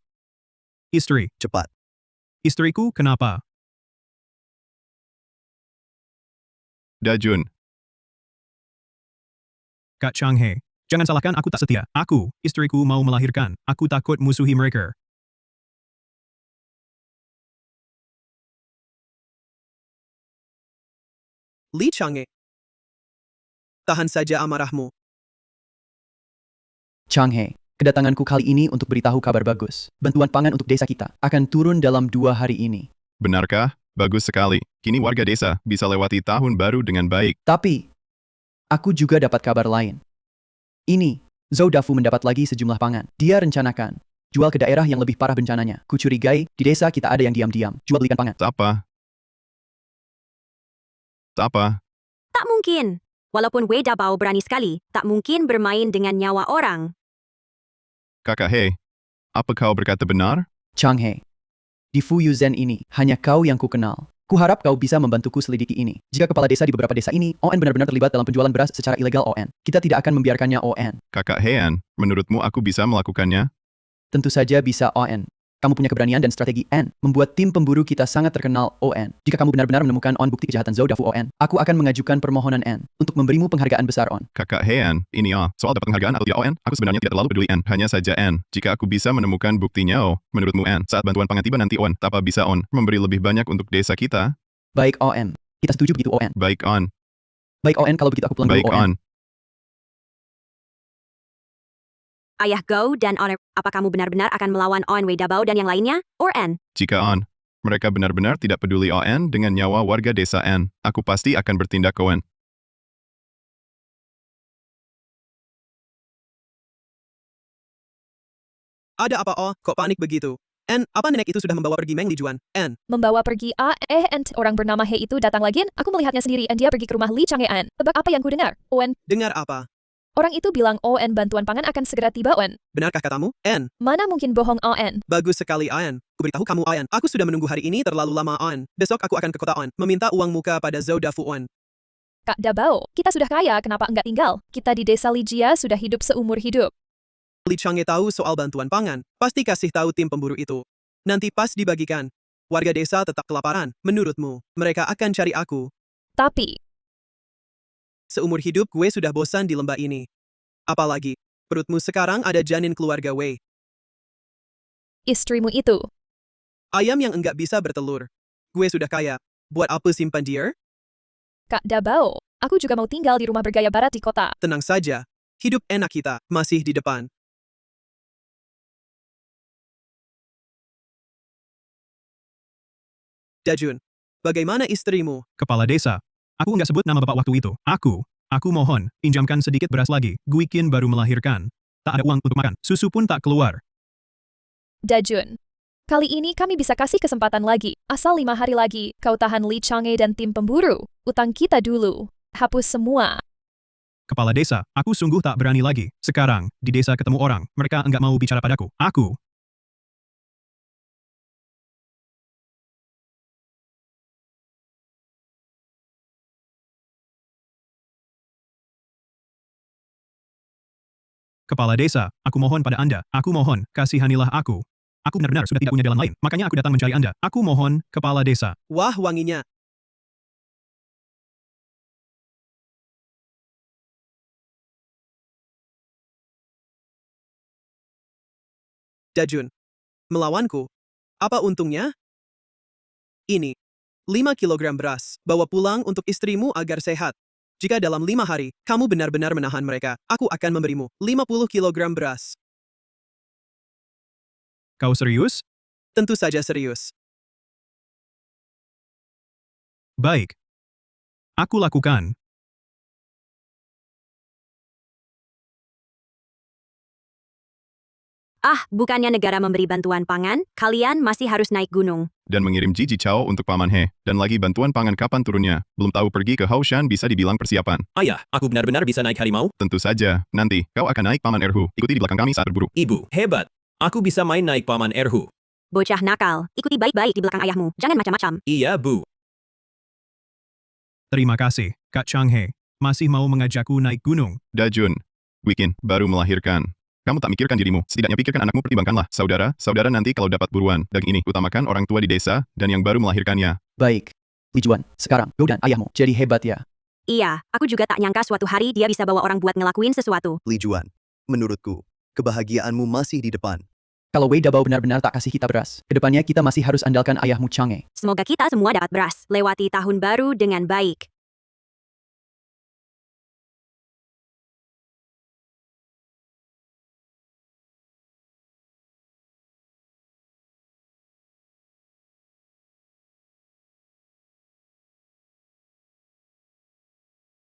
Istri. Cepat. Istriku, kenapa? Dajun, Kak Changhe. Jangan salahkan aku tak setia. Aku, istriku mau melahirkan. Aku takut musuhi mereka. Li Chang'e. Tahan saja amarahmu. Changhe, kedatanganku kali ini untuk beritahu kabar bagus. Bantuan pangan untuk desa kita akan turun dalam 2 hari ini. benarkah? Bagus sekali. Kini warga desa bisa lewati tahun baru dengan baik. Tapi, aku juga dapat kabar lain. Ini, Zhou Dafu mendapat lagi sejumlah pangan. Dia rencanakan jual ke daerah yang lebih parah bencananya. Kucurigai, di desa kita ada yang diam-diam. Jual belikan pangan. Apa? Apa? Tak mungkin. Walaupun Wei Dabao berani sekali, tak mungkin bermain dengan nyawa orang. Kakak He, apa kau berkata benar? Changhe, di Fu Yuzhen ini, hanya kau yang ku kenal. Kuharap kau bisa membantuku selidiki ini. Jika kepala desa di beberapa desa ini, ON benar-benar terlibat dalam penjualan beras secara ilegal ON. Kita tidak akan membiarkannya ON. Kakak Hean, menurutmu aku bisa melakukannya? Tentu saja bisa ON. Kamu punya keberanian dan strategi N, membuat tim pemburu kita sangat terkenal ON. Jika kamu benar-benar menemukan ON bukti kejahatan Zhou Dafu ON, aku akan mengajukan permohonan N untuk memberimu penghargaan besar ON. Kakak Hean, ini soal dapat penghargaan atau tidak ON, aku sebenarnya tidak terlalu peduli N, hanya saja N. Jika aku bisa menemukan buktinya menurutmu N, saat bantuan pangan tiba nanti ON, apa bisa ON memberi lebih banyak untuk desa kita? Baik ON, kita setuju begitu ON. Baik ON. Baik ON, kalau begitu aku pulang Baik dulu ON. Ayah Go dan Honor, apa kamu benar-benar akan melawan On Wei Dabao dan yang lainnya? Or N? Jika ON, mereka benar-benar tidak peduli ON dengan nyawa warga desa N, aku pasti akan bertindak ON. Ada apa kok panik begitu? N, apa nenek itu sudah membawa pergi Meng Lijuan? N. Membawa pergi orang bernama He itu datang lagi, aku melihatnya sendiri dan dia pergi ke rumah Li Chang'e. Tebak apa yang ku dengar? ON. Dengar apa? Orang itu bilang ON bantuan pangan akan segera tiba ON. Benarkah katamu? N. Mana mungkin bohong ON? Bagus sekali An. Ku beritahu kamu An, aku sudah menunggu hari ini terlalu lama An. Besok aku akan ke kota An, meminta uang muka pada Zhou Dafu An. Kak Dabao, kita sudah kaya, kenapa enggak tinggal? Kita di desa Lijia sudah hidup seumur hidup. Li Chang'e tahu soal bantuan pangan, pasti kasih tahu tim pemburu itu. Nanti pas dibagikan, warga desa tetap kelaparan. Menurutmu, mereka akan cari aku? Tapi, seumur hidup gue sudah bosan di lembah ini. Apalagi, perutmu sekarang ada janin keluarga Wei. istrimu itu. Ayam yang enggak bisa bertelur. Gue sudah kaya. Buat apa simpan dia? Kak Dabao, aku juga mau tinggal di rumah bergaya barat di kota. Tenang saja. Hidup enak kita masih di depan. Dajun, bagaimana istrimu? Kepala desa. Aku nggak sebut nama bapak waktu itu. Aku mohon, pinjamkan sedikit beras lagi. Guikin baru melahirkan. Tak ada uang untuk makan. Susu pun tak keluar. Dajun, kali ini kami bisa kasih kesempatan lagi. Asal 5 hari lagi, kau tahan Li Chang'e dan tim pemburu. Utang kita dulu. Hapus semua. Kepala desa, aku sungguh tak berani lagi. Sekarang, di desa ketemu orang, mereka enggak mau bicara padaku. Kepala desa, aku mohon pada Anda. Aku mohon, kasihanilah aku. Aku benar-benar sudah tidak punya jalan lain. Makanya aku datang mencari Anda. Aku mohon, kepala desa. Wah, wanginya. Dajun, melawanku. Apa untungnya? Ini. 5 kilogram beras. Bawa pulang untuk istrimu agar sehat. Jika dalam 5 hari, kamu benar-benar menahan mereka, aku akan memberimu 50 kilogram beras. Kau serius? Tentu saja serius. Baik. Aku lakukan. Ah, bukannya negara memberi bantuan pangan, kalian masih harus naik gunung. Dan mengirim Jiji Chao untuk Paman He. Dan lagi bantuan pangan kapan turunnya. Belum tahu pergi ke Haoshan bisa dibilang persiapan. Ayah, aku benar-benar bisa naik harimau? Tentu saja. Nanti, kau akan naik Paman Erhu. Ikuti di belakang kami saat berburu. Ibu, hebat. Aku bisa main naik Paman Erhu. Bocah nakal, ikuti baik-baik di belakang ayahmu, jangan macam-macam. Iya, Bu. Terima kasih, Kak Changhe. Masih mau mengajakku naik gunung. Dajun. Wikin, baru melahirkan. Kamu tak mikirkan dirimu, setidaknya pikirkan anakmu, pertimbangkanlah. Saudara nanti kalau dapat buruan. Dan ini, utamakan orang tua di desa, dan yang baru melahirkannya. Baik. Li Juan, sekarang, Go dan ayahmu jadi hebat ya. Iya, aku juga tak nyangka suatu hari dia bisa bawa orang buat ngelakuin sesuatu. Li Juan, menurutku, kebahagiaanmu masih di depan. Kalau Wei Dabao benar-benar tak kasih kita beras, kedepannya kita masih harus andalkan ayahmu Chang'e. Semoga kita semua dapat beras, lewati tahun baru dengan baik.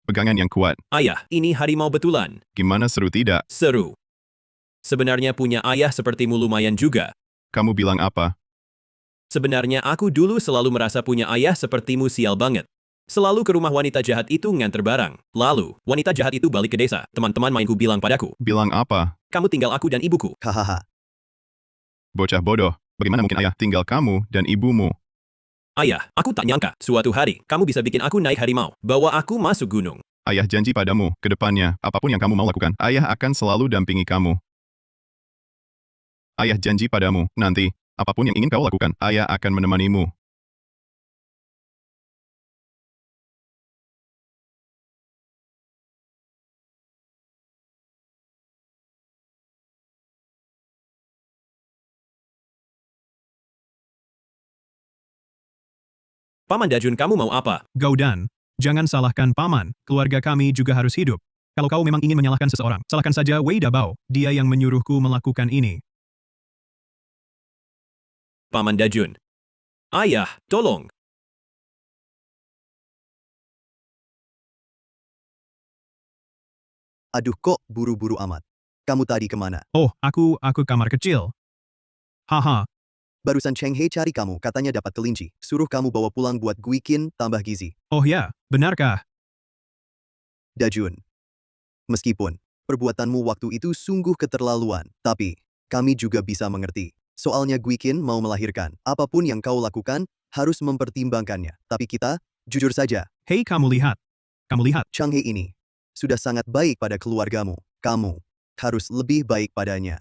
Pegangan yang kuat. Ayah, ini harimau betulan. Gimana seru tidak? Seru. Sebenarnya punya ayah sepertimu lumayan juga. Kamu bilang apa? Sebenarnya aku dulu selalu merasa punya ayah sepertimu sial banget. Selalu ke rumah wanita jahat itu nganter barang. Lalu, wanita jahat itu balik ke desa. Teman-teman mainku bilang padaku. Bilang apa? Kamu tinggal aku dan ibuku. Hahaha. Bocah bodoh. Bagaimana mungkin ayah tinggal kamu dan ibumu? Ayah, aku tak nyangka. Suatu hari, kamu bisa bikin aku naik harimau. Bawa aku masuk gunung. Ayah janji padamu, ke depannya, apapun yang kamu mau lakukan, ayah akan selalu dampingi kamu. Ayah janji padamu, nanti, apapun yang ingin kau lakukan, ayah akan menemanimu. Paman Dajun, kamu mau apa? Gaudan, jangan salahkan paman, keluarga kami juga harus hidup. Kalau kau memang ingin menyalahkan seseorang, salahkan saja Wei Dabao, dia yang menyuruhku melakukan ini. Paman Dajun. Ayah, tolong. Aduh kok buru-buru amat. Kamu tadi kemana? Oh, aku kamar kecil. Haha, Barusan Cheng He cari kamu, katanya dapat kelinci. Suruh kamu bawa pulang buat Guikin, tambah gizi. oh ya, benarkah? Dajun. Meskipun, perbuatanmu waktu itu sungguh keterlaluan. Tapi, kami juga bisa mengerti. Soalnya Guikin mau melahirkan. Apapun yang kau lakukan, harus mempertimbangkannya. Tapi kita, jujur saja, Hei kamu lihat. Kamu lihat. Chang He ini, sudah sangat baik pada keluargamu. Kamu, harus lebih baik padanya.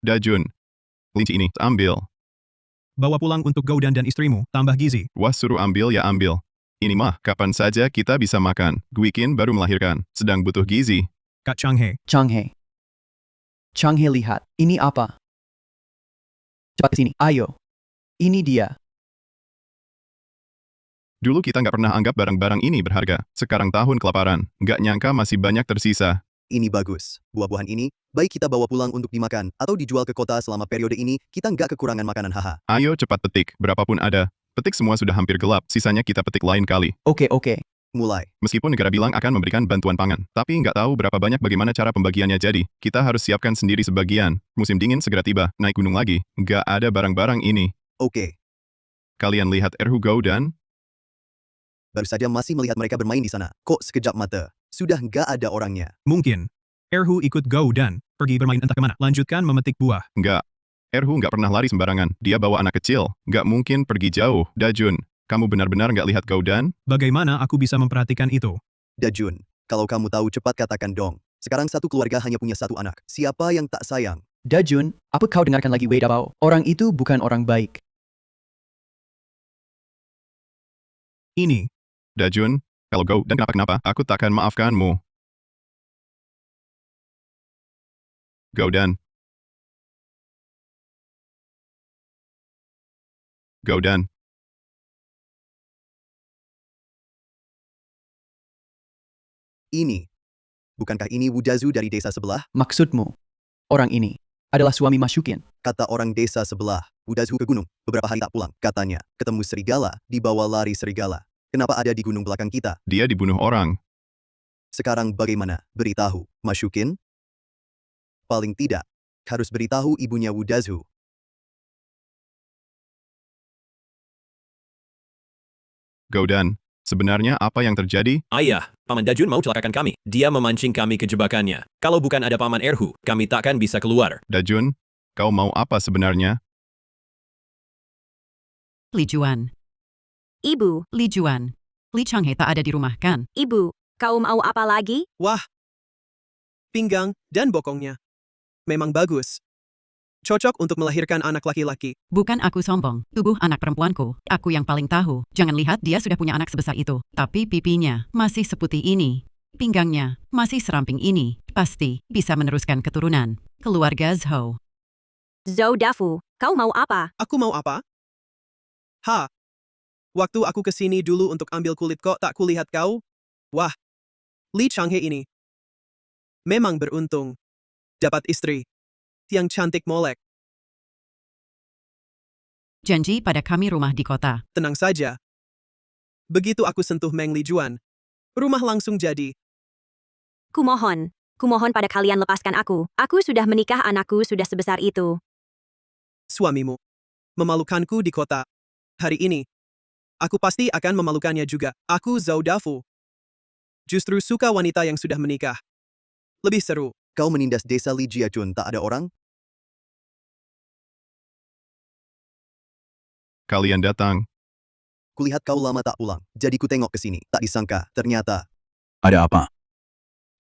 Dajun. Kelinci ini, ambil. Bawa pulang untuk Gaudan dan istrimu, tambah gizi. Wah suruh ambil ya ambil. Ini mah, kapan saja kita bisa makan. Guikin baru melahirkan, sedang butuh gizi. Kak Changhe. Changhe. Changhe lihat, ini apa? Cepat ke sini, ayo. Ini dia. Dulu kita nggak pernah anggap barang-barang ini berharga. Sekarang tahun kelaparan, nggak nyangka masih banyak tersisa. Ini bagus. Buah-buahan ini, baik kita bawa pulang untuk dimakan, atau dijual ke kota selama periode ini, kita nggak kekurangan makanan haha. Ayo cepat petik, berapapun ada. Petik semua sudah hampir gelap, sisanya kita petik lain kali. Oke. Mulai. Meskipun negara bilang akan memberikan bantuan pangan, tapi nggak tahu berapa banyak bagaimana cara pembagiannya jadi. Kita harus siapkan sendiri sebagian. Musim dingin segera tiba, naik gunung lagi. Nggak ada barang-barang ini. Oke. Kalian lihat Erhu Gaudan? Baru saja masih melihat mereka bermain di sana. Kok sekejap mata, sudah nggak ada orangnya. Mungkin. Erhu ikut Gaudan, pergi bermain entah kemana. Lanjutkan memetik buah. Nggak. Erhu nggak pernah lari sembarangan. Dia bawa anak kecil. Nggak mungkin pergi jauh. Dajun, kamu benar-benar nggak lihat Gaudan? Bagaimana aku bisa memperhatikan itu? Dajun, kalau kamu tahu cepat katakan dong. Sekarang satu keluarga hanya punya satu anak. Siapa yang tak sayang? Dajun, apa kau dengarkan lagi Wei Dabao? Orang itu bukan orang baik. Ini. Dajun, kalau Gaudan kenapa-kenapa, aku takkan maafkanmu. Gaudan. Gaudan. Ini. Bukankah ini Wudazu dari desa sebelah? Maksudmu, orang ini adalah suami Mashukin. Kata orang desa sebelah, Wudazu ke gunung. Beberapa hari tak pulang. Katanya, ketemu serigala, dibawa lari serigala. Kenapa ada di gunung belakang kita? Dia dibunuh orang. Sekarang bagaimana? Beritahu, Mashukin? Paling tidak, harus beritahu ibunya Wudazu. Goudan, sebenarnya apa yang terjadi? Ayah, Paman Dajun mau celakakan kami. Dia memancing kami ke jebakannya. Kalau bukan ada Paman Erhu, kami takkan bisa keluar. Dajun, kau mau apa sebenarnya? Li Juan. Ibu, Li Juan. Li Changhe tak ada di rumah kan? ibu, kau mau apa lagi? Wah. Pinggang dan bokongnya. Memang bagus. Cocok untuk melahirkan anak laki-laki. Bukan aku sombong, tubuh anak perempuanku, aku yang paling tahu. Jangan lihat dia sudah punya anak sebesar itu. Tapi pipinya masih seputih ini. Pinggangnya masih seramping ini. Pasti bisa meneruskan keturunan. Keluarga Zhou. Zhou Dafu, kau mau apa? Aku mau apa? Ha. Waktu aku kesini dulu untuk ambil kulit kok tak kulihat kau. Wah. Li Changhe ini. Memang beruntung. Dapat istri. Yang cantik molek. Janji pada kami rumah di kota. Tenang saja. Begitu aku sentuh Meng Li Juan, rumah langsung jadi. Kumohon pada kalian lepaskan aku. Aku sudah menikah, anakku sudah sebesar itu. Suamimu. Memalukanku di kota. Hari ini. Aku pasti akan memalukannya juga. Aku Zhou Dafu. Justru suka wanita yang sudah menikah. Lebih seru. Kau menindas desa Li Jiachun, tak ada orang? Kalian datang. Kulihat kau lama tak pulang, jadi ku tengok ke sini. Tak disangka, ternyata. Ada apa?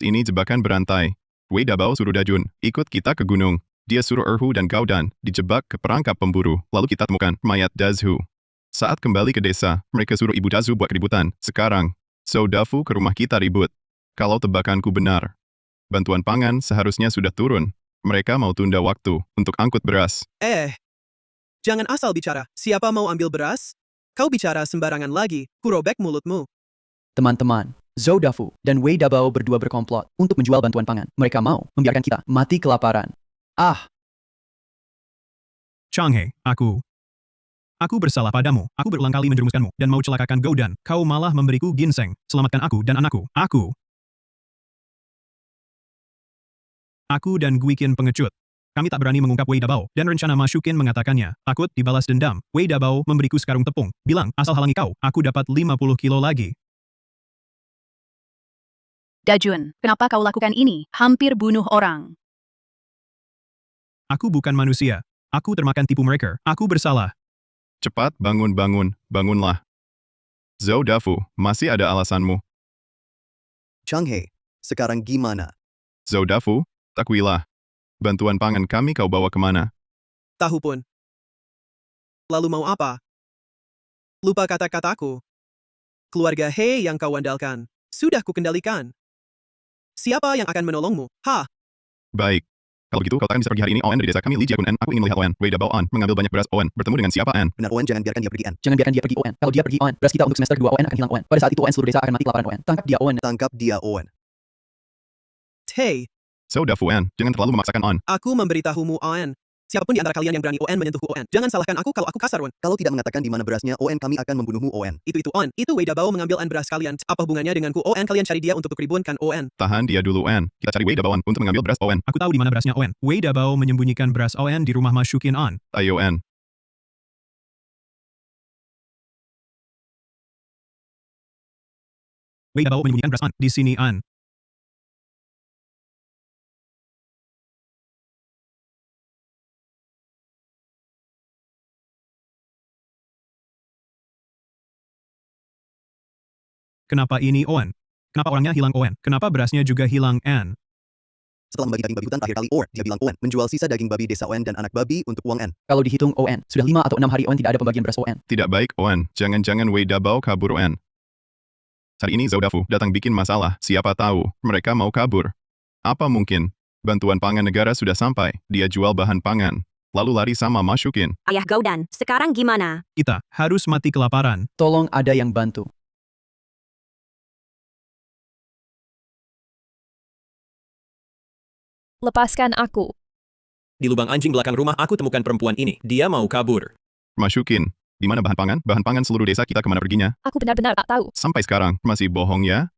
Ini jebakan berantai. Wei Dabao suruh Dajun, ikut kita ke gunung. Dia suruh Erhu dan Goudan dijebak ke perangkap pemburu. Lalu kita temukan mayat Dazhu. Saat kembali ke desa, mereka suruh Ibu Dazu buat keributan. Sekarang, Zhou Dafu ke rumah kita ribut. Kalau tebakanku benar, bantuan pangan seharusnya sudah turun. Mereka mau tunda waktu untuk angkut beras. Jangan asal bicara. Siapa mau ambil beras? Kau bicara sembarangan lagi. Ku robek mulutmu. Teman-teman, Zhou Dafu dan Wei Dabao berdua berkomplot untuk menjual bantuan pangan. Mereka mau membiarkan kita mati kelaparan. Changhe, aku bersalah padamu. Aku berulang kali menjerumuskanmu dan mau celakakan Goudan. Kau malah memberiku ginseng. Selamatkan aku dan anakku. Aku dan Guiqin pengecut. Kami tak berani mengungkap Wei Dabao, dan rencana Mashukin mengatakannya. Takut dibalas dendam. Wei Dabao memberiku sekarung tepung. Bilang, asal halangi kau, aku dapat 50 kilo lagi. Dajun, kenapa kau lakukan ini? Hampir bunuh orang. Aku bukan manusia. Aku termakan tipu mereka. Aku bersalah. Cepat bangunlah. Zhou Dafu, masih ada alasanmu. Changhe, sekarang gimana? Zhou Dafu, takuilah. Bantuan pangan kami kau bawa kemana? Tahu pun. Lalu mau apa? Lupa kata-kataku. Keluarga He yang kau andalkan, sudah kukendalikan. Siapa yang akan menolongmu? Baik. Kalau gitu, kau takkan bisa pergi hari ini, Owen, dari desa kami, Li Jiakun N. Aku ingin melihat Owen. Wei Dabao On, mengambil banyak beras. Owen, bertemu dengan siapa, N? Benar, Owen, jangan biarkan dia pergi, N. Jangan biarkan dia pergi, Owen. Kalau dia pergi, Owen, beras kita untuk semester 2 Owen akan hilang, Owen. Pada saat itu, Owen, seluruh desa akan mati kelaparan, Owen. Tangkap dia, Owen. Tangkap dia, Owen. Hey, Zhou Dafu, N. Jangan terlalu memaksakan, On. aku memberitahumu, Owen. Siapapun di antara kalian yang berani Owen menyentuhku, Owen. Jangan salahkan aku kalau aku kasar, Owen. Kalau tidak mengatakan di mana berasnya, Owen, kami akan membunuhmu, Owen. Itu, Owen. Itu Wei Dabao mengambil beras kalian. Apa hubungannya denganku, Owen? Kalian cari dia untuk keributan, Owen. Tahan dia dulu, N. Kita cari Wei Dabao On untuk mengambil beras, Owen. Aku tahu di mana berasnya Owen. Wei Dabao menyembunyikan beras Owen di rumah Mashukin On. Ayo, N. Wei Dabao menyembunyikan beras On di sini, On. Kenapa ini, Owen? Kenapa orangnya hilang, Owen? Kenapa berasnya juga hilang, N? Setelah membagi daging babi hutan terakhir kali, dia bilang Owen menjual sisa daging babi desa Owen dan anak babi untuk uang N. Kalau dihitung, Owen, sudah 5 atau 6 hari Owen tidak ada pembagian beras, Owen. Tidak baik, Owen. Jangan-jangan Wei Dabao kabur, Owen. Hari ini Zhou Dafu datang bikin masalah. Siapa tahu mereka mau kabur. Apa mungkin? Bantuan pangan negara sudah sampai. Dia jual bahan pangan. Lalu lari sama Mashukin. Ayah Goudan, sekarang gimana? Kita harus mati kelaparan. Tolong ada yang bantu. Lepaskan aku. Di lubang anjing belakang rumah aku temukan perempuan ini. Dia mau kabur. Masukin. Di mana bahan pangan? Bahan pangan seluruh desa kita kemana perginya? Aku benar-benar tak tahu. Sampai sekarang, masih bohong ya?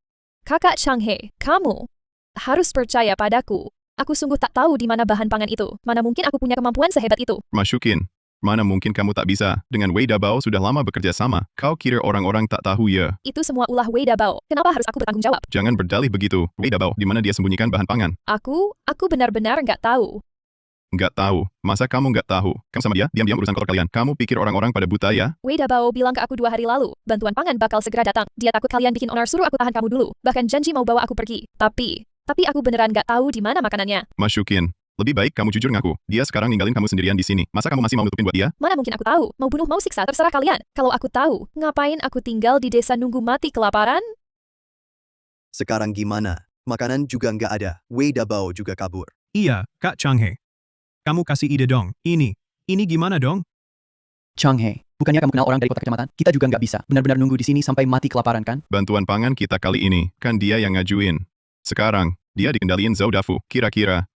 Kakak Changhe, kamu harus percaya padaku. Aku sungguh tak tahu di mana bahan pangan itu. Mana mungkin aku punya kemampuan sehebat itu. Masukin. Mana mungkin kamu tak bisa? Dengan Wei Dabao sudah lama bekerja sama. Kau kira orang-orang tak tahu ya? Itu semua ulah Wei Dabao. Kenapa harus aku bertanggung jawab? Jangan berdalih begitu. Wei Dabao, di mana dia sembunyikan bahan pangan? Aku benar-benar nggak tahu. Nggak tahu. Masa kamu nggak tahu? Kamu sama dia, diam-diam urusan kotor kalian. Kamu pikir orang-orang pada buta ya? Wei Dabao bilang ke aku 2 hari lalu, bantuan pangan bakal segera datang. Dia takut kalian bikin onar suruh aku tahan kamu dulu. Bahkan janji mau bawa aku pergi. Tapi aku beneran nggak tahu di mana makanannya. Masukin. Lebih baik kamu jujur ngaku. Dia sekarang ninggalin kamu sendirian di sini. Masa kamu masih mau nutupin buat dia? Mana mungkin aku tahu? Mau bunuh, mau siksa, terserah kalian. Kalau aku tahu, ngapain aku tinggal di desa nunggu mati kelaparan? Sekarang gimana? Makanan juga nggak ada. Wei Dabao juga kabur. Iya, Kak Changhe. Kamu kasih ide dong. Ini gimana dong? Changhe, bukannya kamu kenal orang dari kota kecamatan? Kita juga nggak bisa. Benar-benar nunggu di sini sampai mati kelaparan kan? Bantuan pangan kita kali ini, kan dia yang ngajuin. Sekarang, dia dikendaliin Zhou Dafu. Kira-kira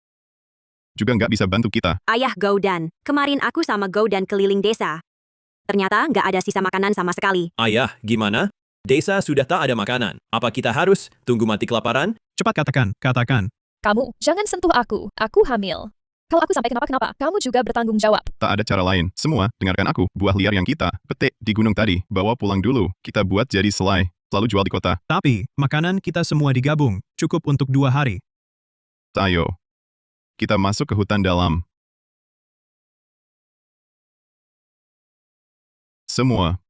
juga nggak bisa bantu kita. Ayah Goudan, kemarin aku sama Goudan keliling desa. Ternyata nggak ada sisa makanan sama sekali. Ayah, gimana? Desa sudah tak ada makanan. Apa kita harus tunggu mati kelaparan? Cepat katakan. Kamu, jangan sentuh aku. Aku hamil. Kalau aku sampai kenapa-kenapa, kamu juga bertanggung jawab. Tak ada cara lain. Semua, dengarkan aku. Buah liar yang kita petik di gunung tadi, bawa pulang dulu. Kita buat jadi selai, lalu jual di kota. Tapi, makanan kita semua digabung. Cukup untuk 2 hari. Ayo. Kita masuk ke hutan dalam. Semua.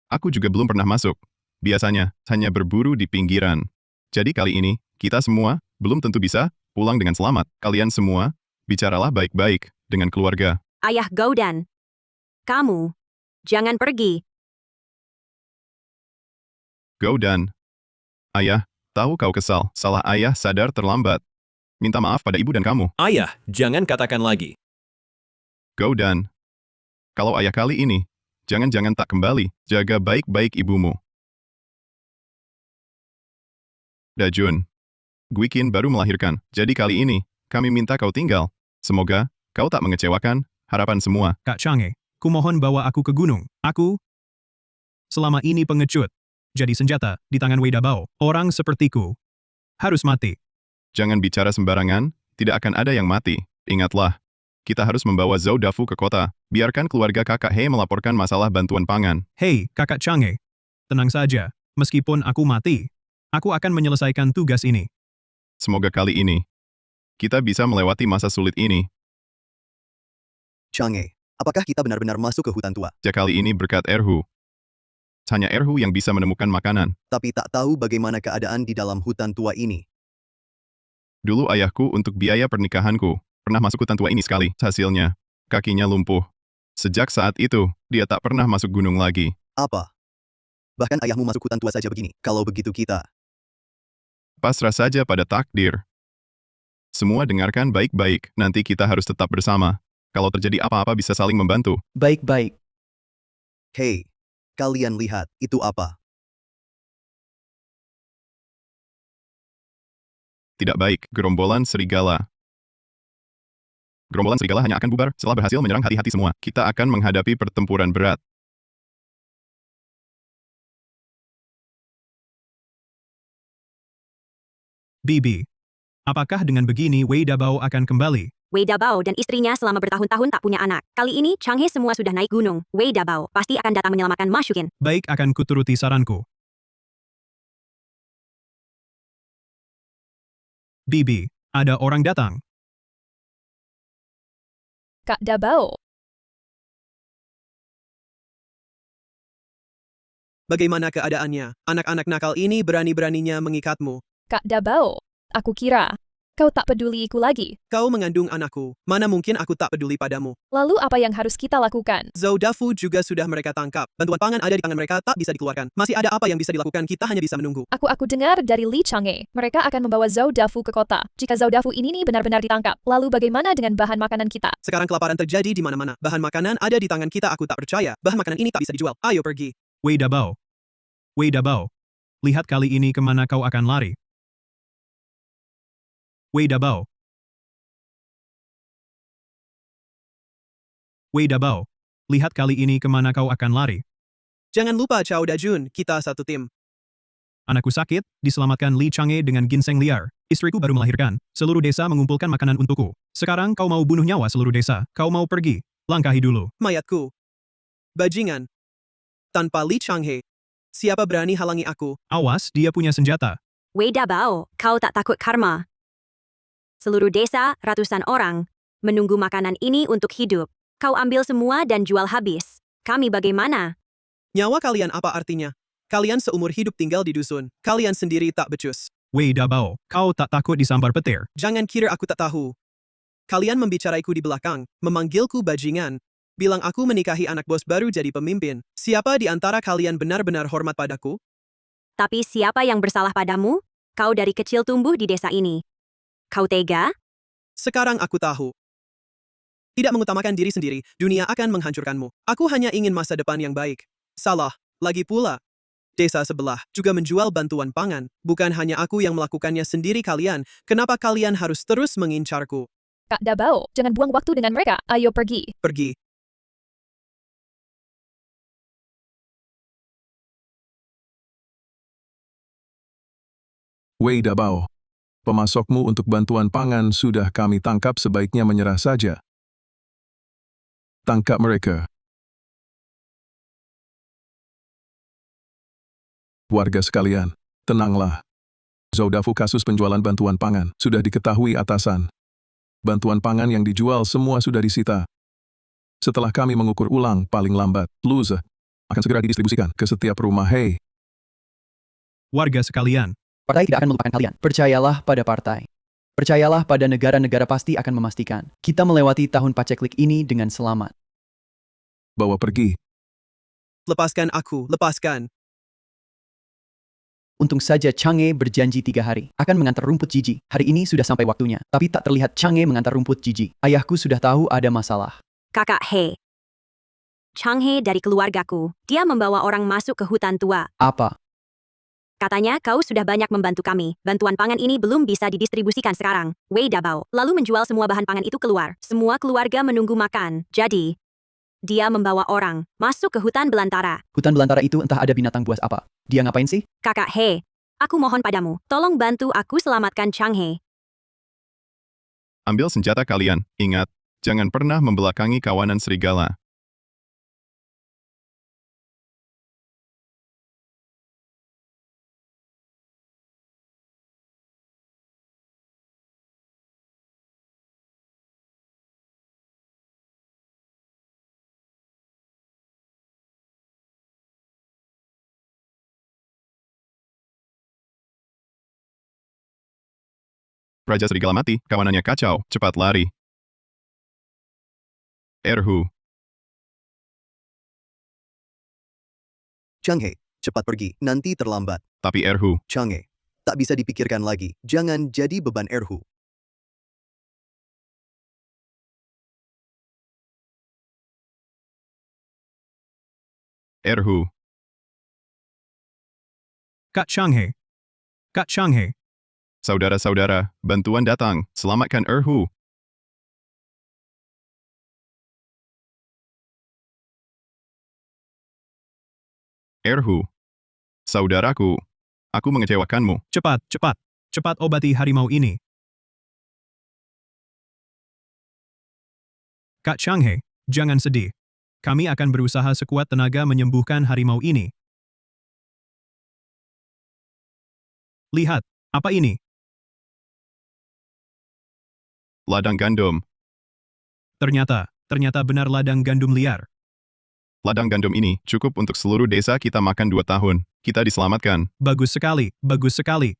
Aku juga belum pernah masuk. Biasanya, hanya berburu di pinggiran. Jadi kali ini, kita semua belum tentu bisa pulang dengan selamat. Kalian semua, bicaralah baik-baik dengan keluarga. Ayah Goudan, kamu jangan pergi. Goudan. Ayah, tahu kau kesal. Salah ayah sadar terlambat. Minta maaf pada ibu dan kamu. Ayah, jangan katakan lagi. Goudan. Kalau ayah kali ini, jangan-jangan tak kembali. Jaga baik-baik ibumu. Dajun. Guikin baru melahirkan. Jadi kali ini, kami minta kau tinggal. Semoga kau tak mengecewakan harapan semua. Kak Changhe, kumohon bawa aku ke gunung. Aku selama ini pengecut. Jadi senjata di tangan Wei Dabao. Orang sepertiku harus mati. Jangan bicara sembarangan, tidak akan ada yang mati. Ingatlah, kita harus membawa Zhou Dafu ke kota. Biarkan keluarga kakak He melaporkan masalah bantuan pangan. Hei, Kakak Changhe. Tenang saja. Meskipun aku mati, aku akan menyelesaikan tugas ini. Semoga kali ini, kita bisa melewati masa sulit ini. Changhe, apakah kita benar-benar masuk ke hutan tua? Ya kali ini berkat Erhu. Hanya Erhu yang bisa menemukan makanan. Tapi tak tahu bagaimana keadaan di dalam hutan tua ini. Dulu ayahku untuk biaya pernikahanku pernah masuk hutan tua ini sekali. Hasilnya, kakinya lumpuh. Sejak saat itu, dia tak pernah masuk gunung lagi. Apa? Bahkan ayahmu masuk hutan tua saja begini. Kalau begitu kita Pasrah saja pada takdir. Semua dengarkan baik-baik. Nanti kita harus tetap bersama. Kalau terjadi apa-apa bisa saling membantu. Baik-baik. Hei, kalian lihat, itu apa? Tidak baik, gerombolan serigala. Gerombolan serigala hanya akan bubar setelah berhasil menyerang hati-hati semua. Kita akan menghadapi pertempuran berat. Bibi, apakah dengan begini Wei Dabao akan kembali? Wei Dabao dan istrinya selama bertahun-tahun tak punya anak. Kali ini Changhe semua sudah naik gunung. Wei Dabao pasti akan datang menyelamatkan Ma Shukin. Baik, akan kuturuti saranku. Bibi, ada orang datang. Kak Dabao. Bagaimana keadaannya? Anak-anak nakal ini berani-beraninya mengikatmu. Kak Dabao, aku kira kau tak peduliiku lagi. Kau mengandung anakku. Mana mungkin aku tak peduli padamu? Lalu apa yang harus kita lakukan? Zhou Dafu juga sudah mereka tangkap. Bantuan pangan ada di tangan mereka, tak bisa dikeluarkan. Masih ada apa yang bisa dilakukan, kita hanya bisa menunggu. Aku dengar dari Li Changhe, mereka akan membawa Zhou Dafu ke kota. Jika Zhou Dafu ini benar-benar ditangkap, lalu bagaimana dengan bahan makanan kita? Sekarang kelaparan terjadi di mana-mana. Bahan makanan ada di tangan kita, aku tak percaya. Bahan makanan ini tak bisa dijual. Ayo pergi. Wei Dabao. Wei Dabao. Lihat kali ini kemana kau akan lari. Wei Dabao. Wei Dabao. Lihat kali ini kemana kau akan lari. Jangan lupa Chao Dajun, kita satu tim. Anakku sakit, diselamatkan Li Chang'e dengan ginseng liar. Istriku baru melahirkan. Seluruh desa mengumpulkan makanan untukku. Sekarang kau mau bunuh nyawa seluruh desa. Kau mau pergi. Langkahi dulu. Mayatku. Bajingan. Tanpa Li Changhe, siapa berani halangi aku? Awas, dia punya senjata. Wei Dabao, kau tak takut karma. Seluruh desa, ratusan orang, menunggu makanan ini untuk hidup. Kau ambil semua dan jual habis. Kami bagaimana? Nyawa kalian apa artinya? Kalian seumur hidup tinggal di dusun. Kalian sendiri tak becus. Wei Dabao, kau tak takut disambar petir. Jangan kira aku tak tahu. Kalian membicaraiku di belakang, memanggilku bajingan. Bilang aku menikahi anak bos baru jadi pemimpin. Siapa di antara kalian benar-benar hormat padaku? Tapi siapa yang bersalah padamu? Kau dari kecil tumbuh di desa ini. Kau tega? Sekarang aku tahu. Tidak mengutamakan diri sendiri, dunia akan menghancurkanmu. Aku hanya ingin masa depan yang baik. Salah. Lagi pula, desa sebelah juga menjual bantuan pangan. Bukan hanya aku yang melakukannya sendiri kalian. Kenapa kalian harus terus mengincarku? Kak Dabao, jangan buang waktu dengan mereka. Ayo pergi. Pergi. Wei Dabao. Pemasokmu untuk bantuan pangan sudah kami tangkap, sebaiknya menyerah saja. Tangkap mereka. Warga sekalian, tenanglah. Zhou Dafu kasus penjualan bantuan pangan sudah diketahui atasan. Bantuan pangan yang dijual semua sudah disita. Setelah kami mengukur ulang, paling lambat, lusa, akan segera didistribusikan ke setiap rumah. Hei. Warga sekalian. Partai tidak akan melupakan kalian. Percayalah pada partai. Percayalah pada negara-negara, pasti akan memastikan kita melewati tahun paceklik ini dengan selamat. Bawa pergi. Lepaskan aku, lepaskan. Untung saja Chang'e berjanji 3 hari akan mengantar rumput Jiji. Hari ini sudah sampai waktunya, tapi tak terlihat Chang'e mengantar rumput Jiji. Ayahku sudah tahu ada masalah. Kakak He. Chang'e dari keluargaku. Dia membawa orang masuk ke hutan tua. Apa? Katanya kau sudah banyak membantu kami. Bantuan pangan ini belum bisa didistribusikan sekarang. Wei Dabao lalu menjual semua bahan pangan itu keluar. Semua keluarga menunggu makan. Jadi, dia membawa orang masuk ke hutan belantara. Hutan belantara itu entah ada binatang buas apa. Dia ngapain sih? Kakak He, aku mohon padamu, tolong bantu aku selamatkan Chang'e. Ambil senjata kalian. Ingat, jangan pernah membelakangi kawanan serigala. Raja serigala mati, kawanannya kacau, cepat lari. Erhu. Chang'e, cepat pergi, nanti terlambat. Tapi Erhu. Chang'e, tak bisa dipikirkan lagi. Jangan jadi beban Erhu. Erhu. Kak Chang'e. Kak Chang'e. Saudara-saudara, bantuan datang, selamatkan Erhu. Erhu. Saudaraku, aku mengecewakanmu. Cepat, cepat. Cepat obati harimau ini. Kak Chang'e, jangan sedih. Kami akan berusaha sekuat tenaga menyembuhkan harimau ini. Lihat, apa ini? Ladang gandum. Ternyata benar ladang gandum liar. Ladang gandum ini cukup untuk seluruh desa kita makan 2 tahun. Kita diselamatkan. Bagus sekali, bagus sekali.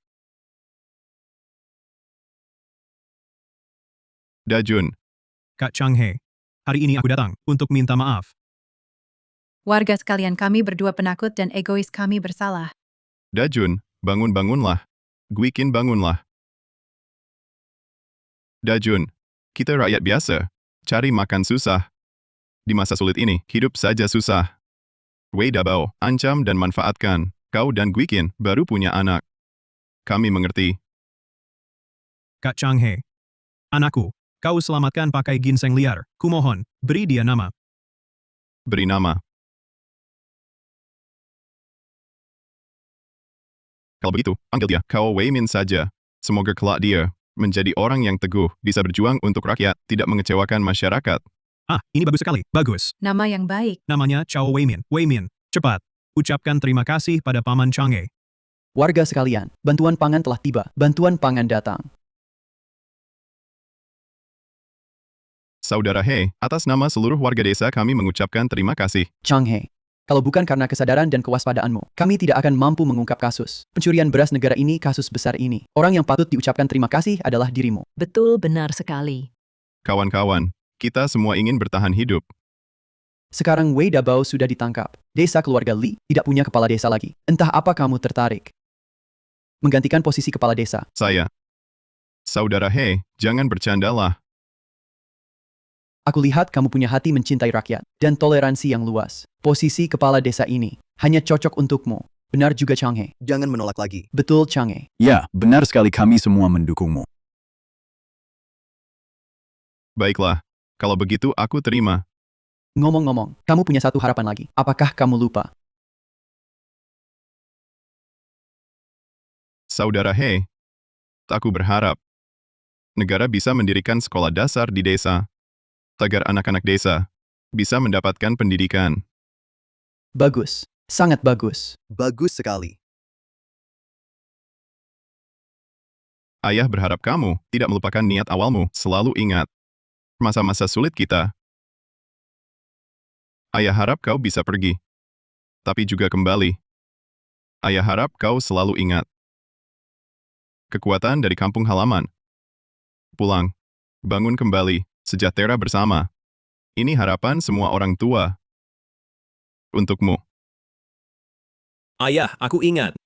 Dajun. Kak Chang'e, hari ini aku datang untuk minta maaf. Warga sekalian, kami berdua penakut dan egois, kami bersalah. Dajun, bangunlah. Guikin, bangunlah. Dajun, kita rakyat biasa. Cari makan susah. Di masa sulit ini, hidup saja susah. Wei Dabao, ancam dan manfaatkan. Kau dan Guikin baru punya anak. Kami mengerti. Kak Chang'e, anakku, kau selamatkan pakai ginseng liar. Kumohon, beri dia nama. Beri nama. Kalau begitu, panggil dia Kao Wei Min saja. Semoga kelak dia menjadi orang yang teguh, bisa berjuang untuk rakyat, tidak mengecewakan masyarakat. Ah, ini bagus sekali. Bagus. Nama yang baik. Namanya Chao Weimin. Weimin, cepat. Ucapkan terima kasih pada Paman Chang'e. Warga sekalian, bantuan pangan telah tiba. Bantuan pangan datang. Saudara He, atas nama seluruh warga desa kami mengucapkan terima kasih. Chang'e, kalau bukan karena kesadaran dan kewaspadaanmu, kami tidak akan mampu mengungkap kasus pencurian beras negara ini, kasus besar ini. Orang yang patut diucapkan terima kasih adalah dirimu. Betul, benar sekali. Kawan-kawan, kita semua ingin bertahan hidup. Sekarang Wei Dabao sudah ditangkap. Desa keluarga Li tidak punya kepala desa lagi. Entah apa kamu tertarik menggantikan posisi kepala desa? Saya. Saudara He, jangan bercandalah. Aku lihat kamu punya hati mencintai rakyat dan toleransi yang luas. Posisi kepala desa ini hanya cocok untukmu. Benar juga Chang'e. Jangan menolak lagi. Betul Chang'e. Ya, benar sekali, kami semua mendukungmu. Baiklah, kalau begitu aku terima. Ngomong-ngomong, kamu punya satu harapan lagi. Apakah kamu lupa? Saudara He, aku berharap negara bisa mendirikan sekolah dasar di desa, agar anak-anak desa bisa mendapatkan pendidikan. Bagus, sangat bagus. Bagus sekali. Ayah berharap kamu tidak melupakan niat awalmu. Selalu ingat masa-masa sulit kita. Ayah harap kau bisa pergi, tapi juga kembali. Ayah harap kau selalu ingat kekuatan dari kampung halaman. Pulang, bangun kembali, sejahtera bersama. Ini harapan semua orang tua. Untukmu. Ayah, aku ingat.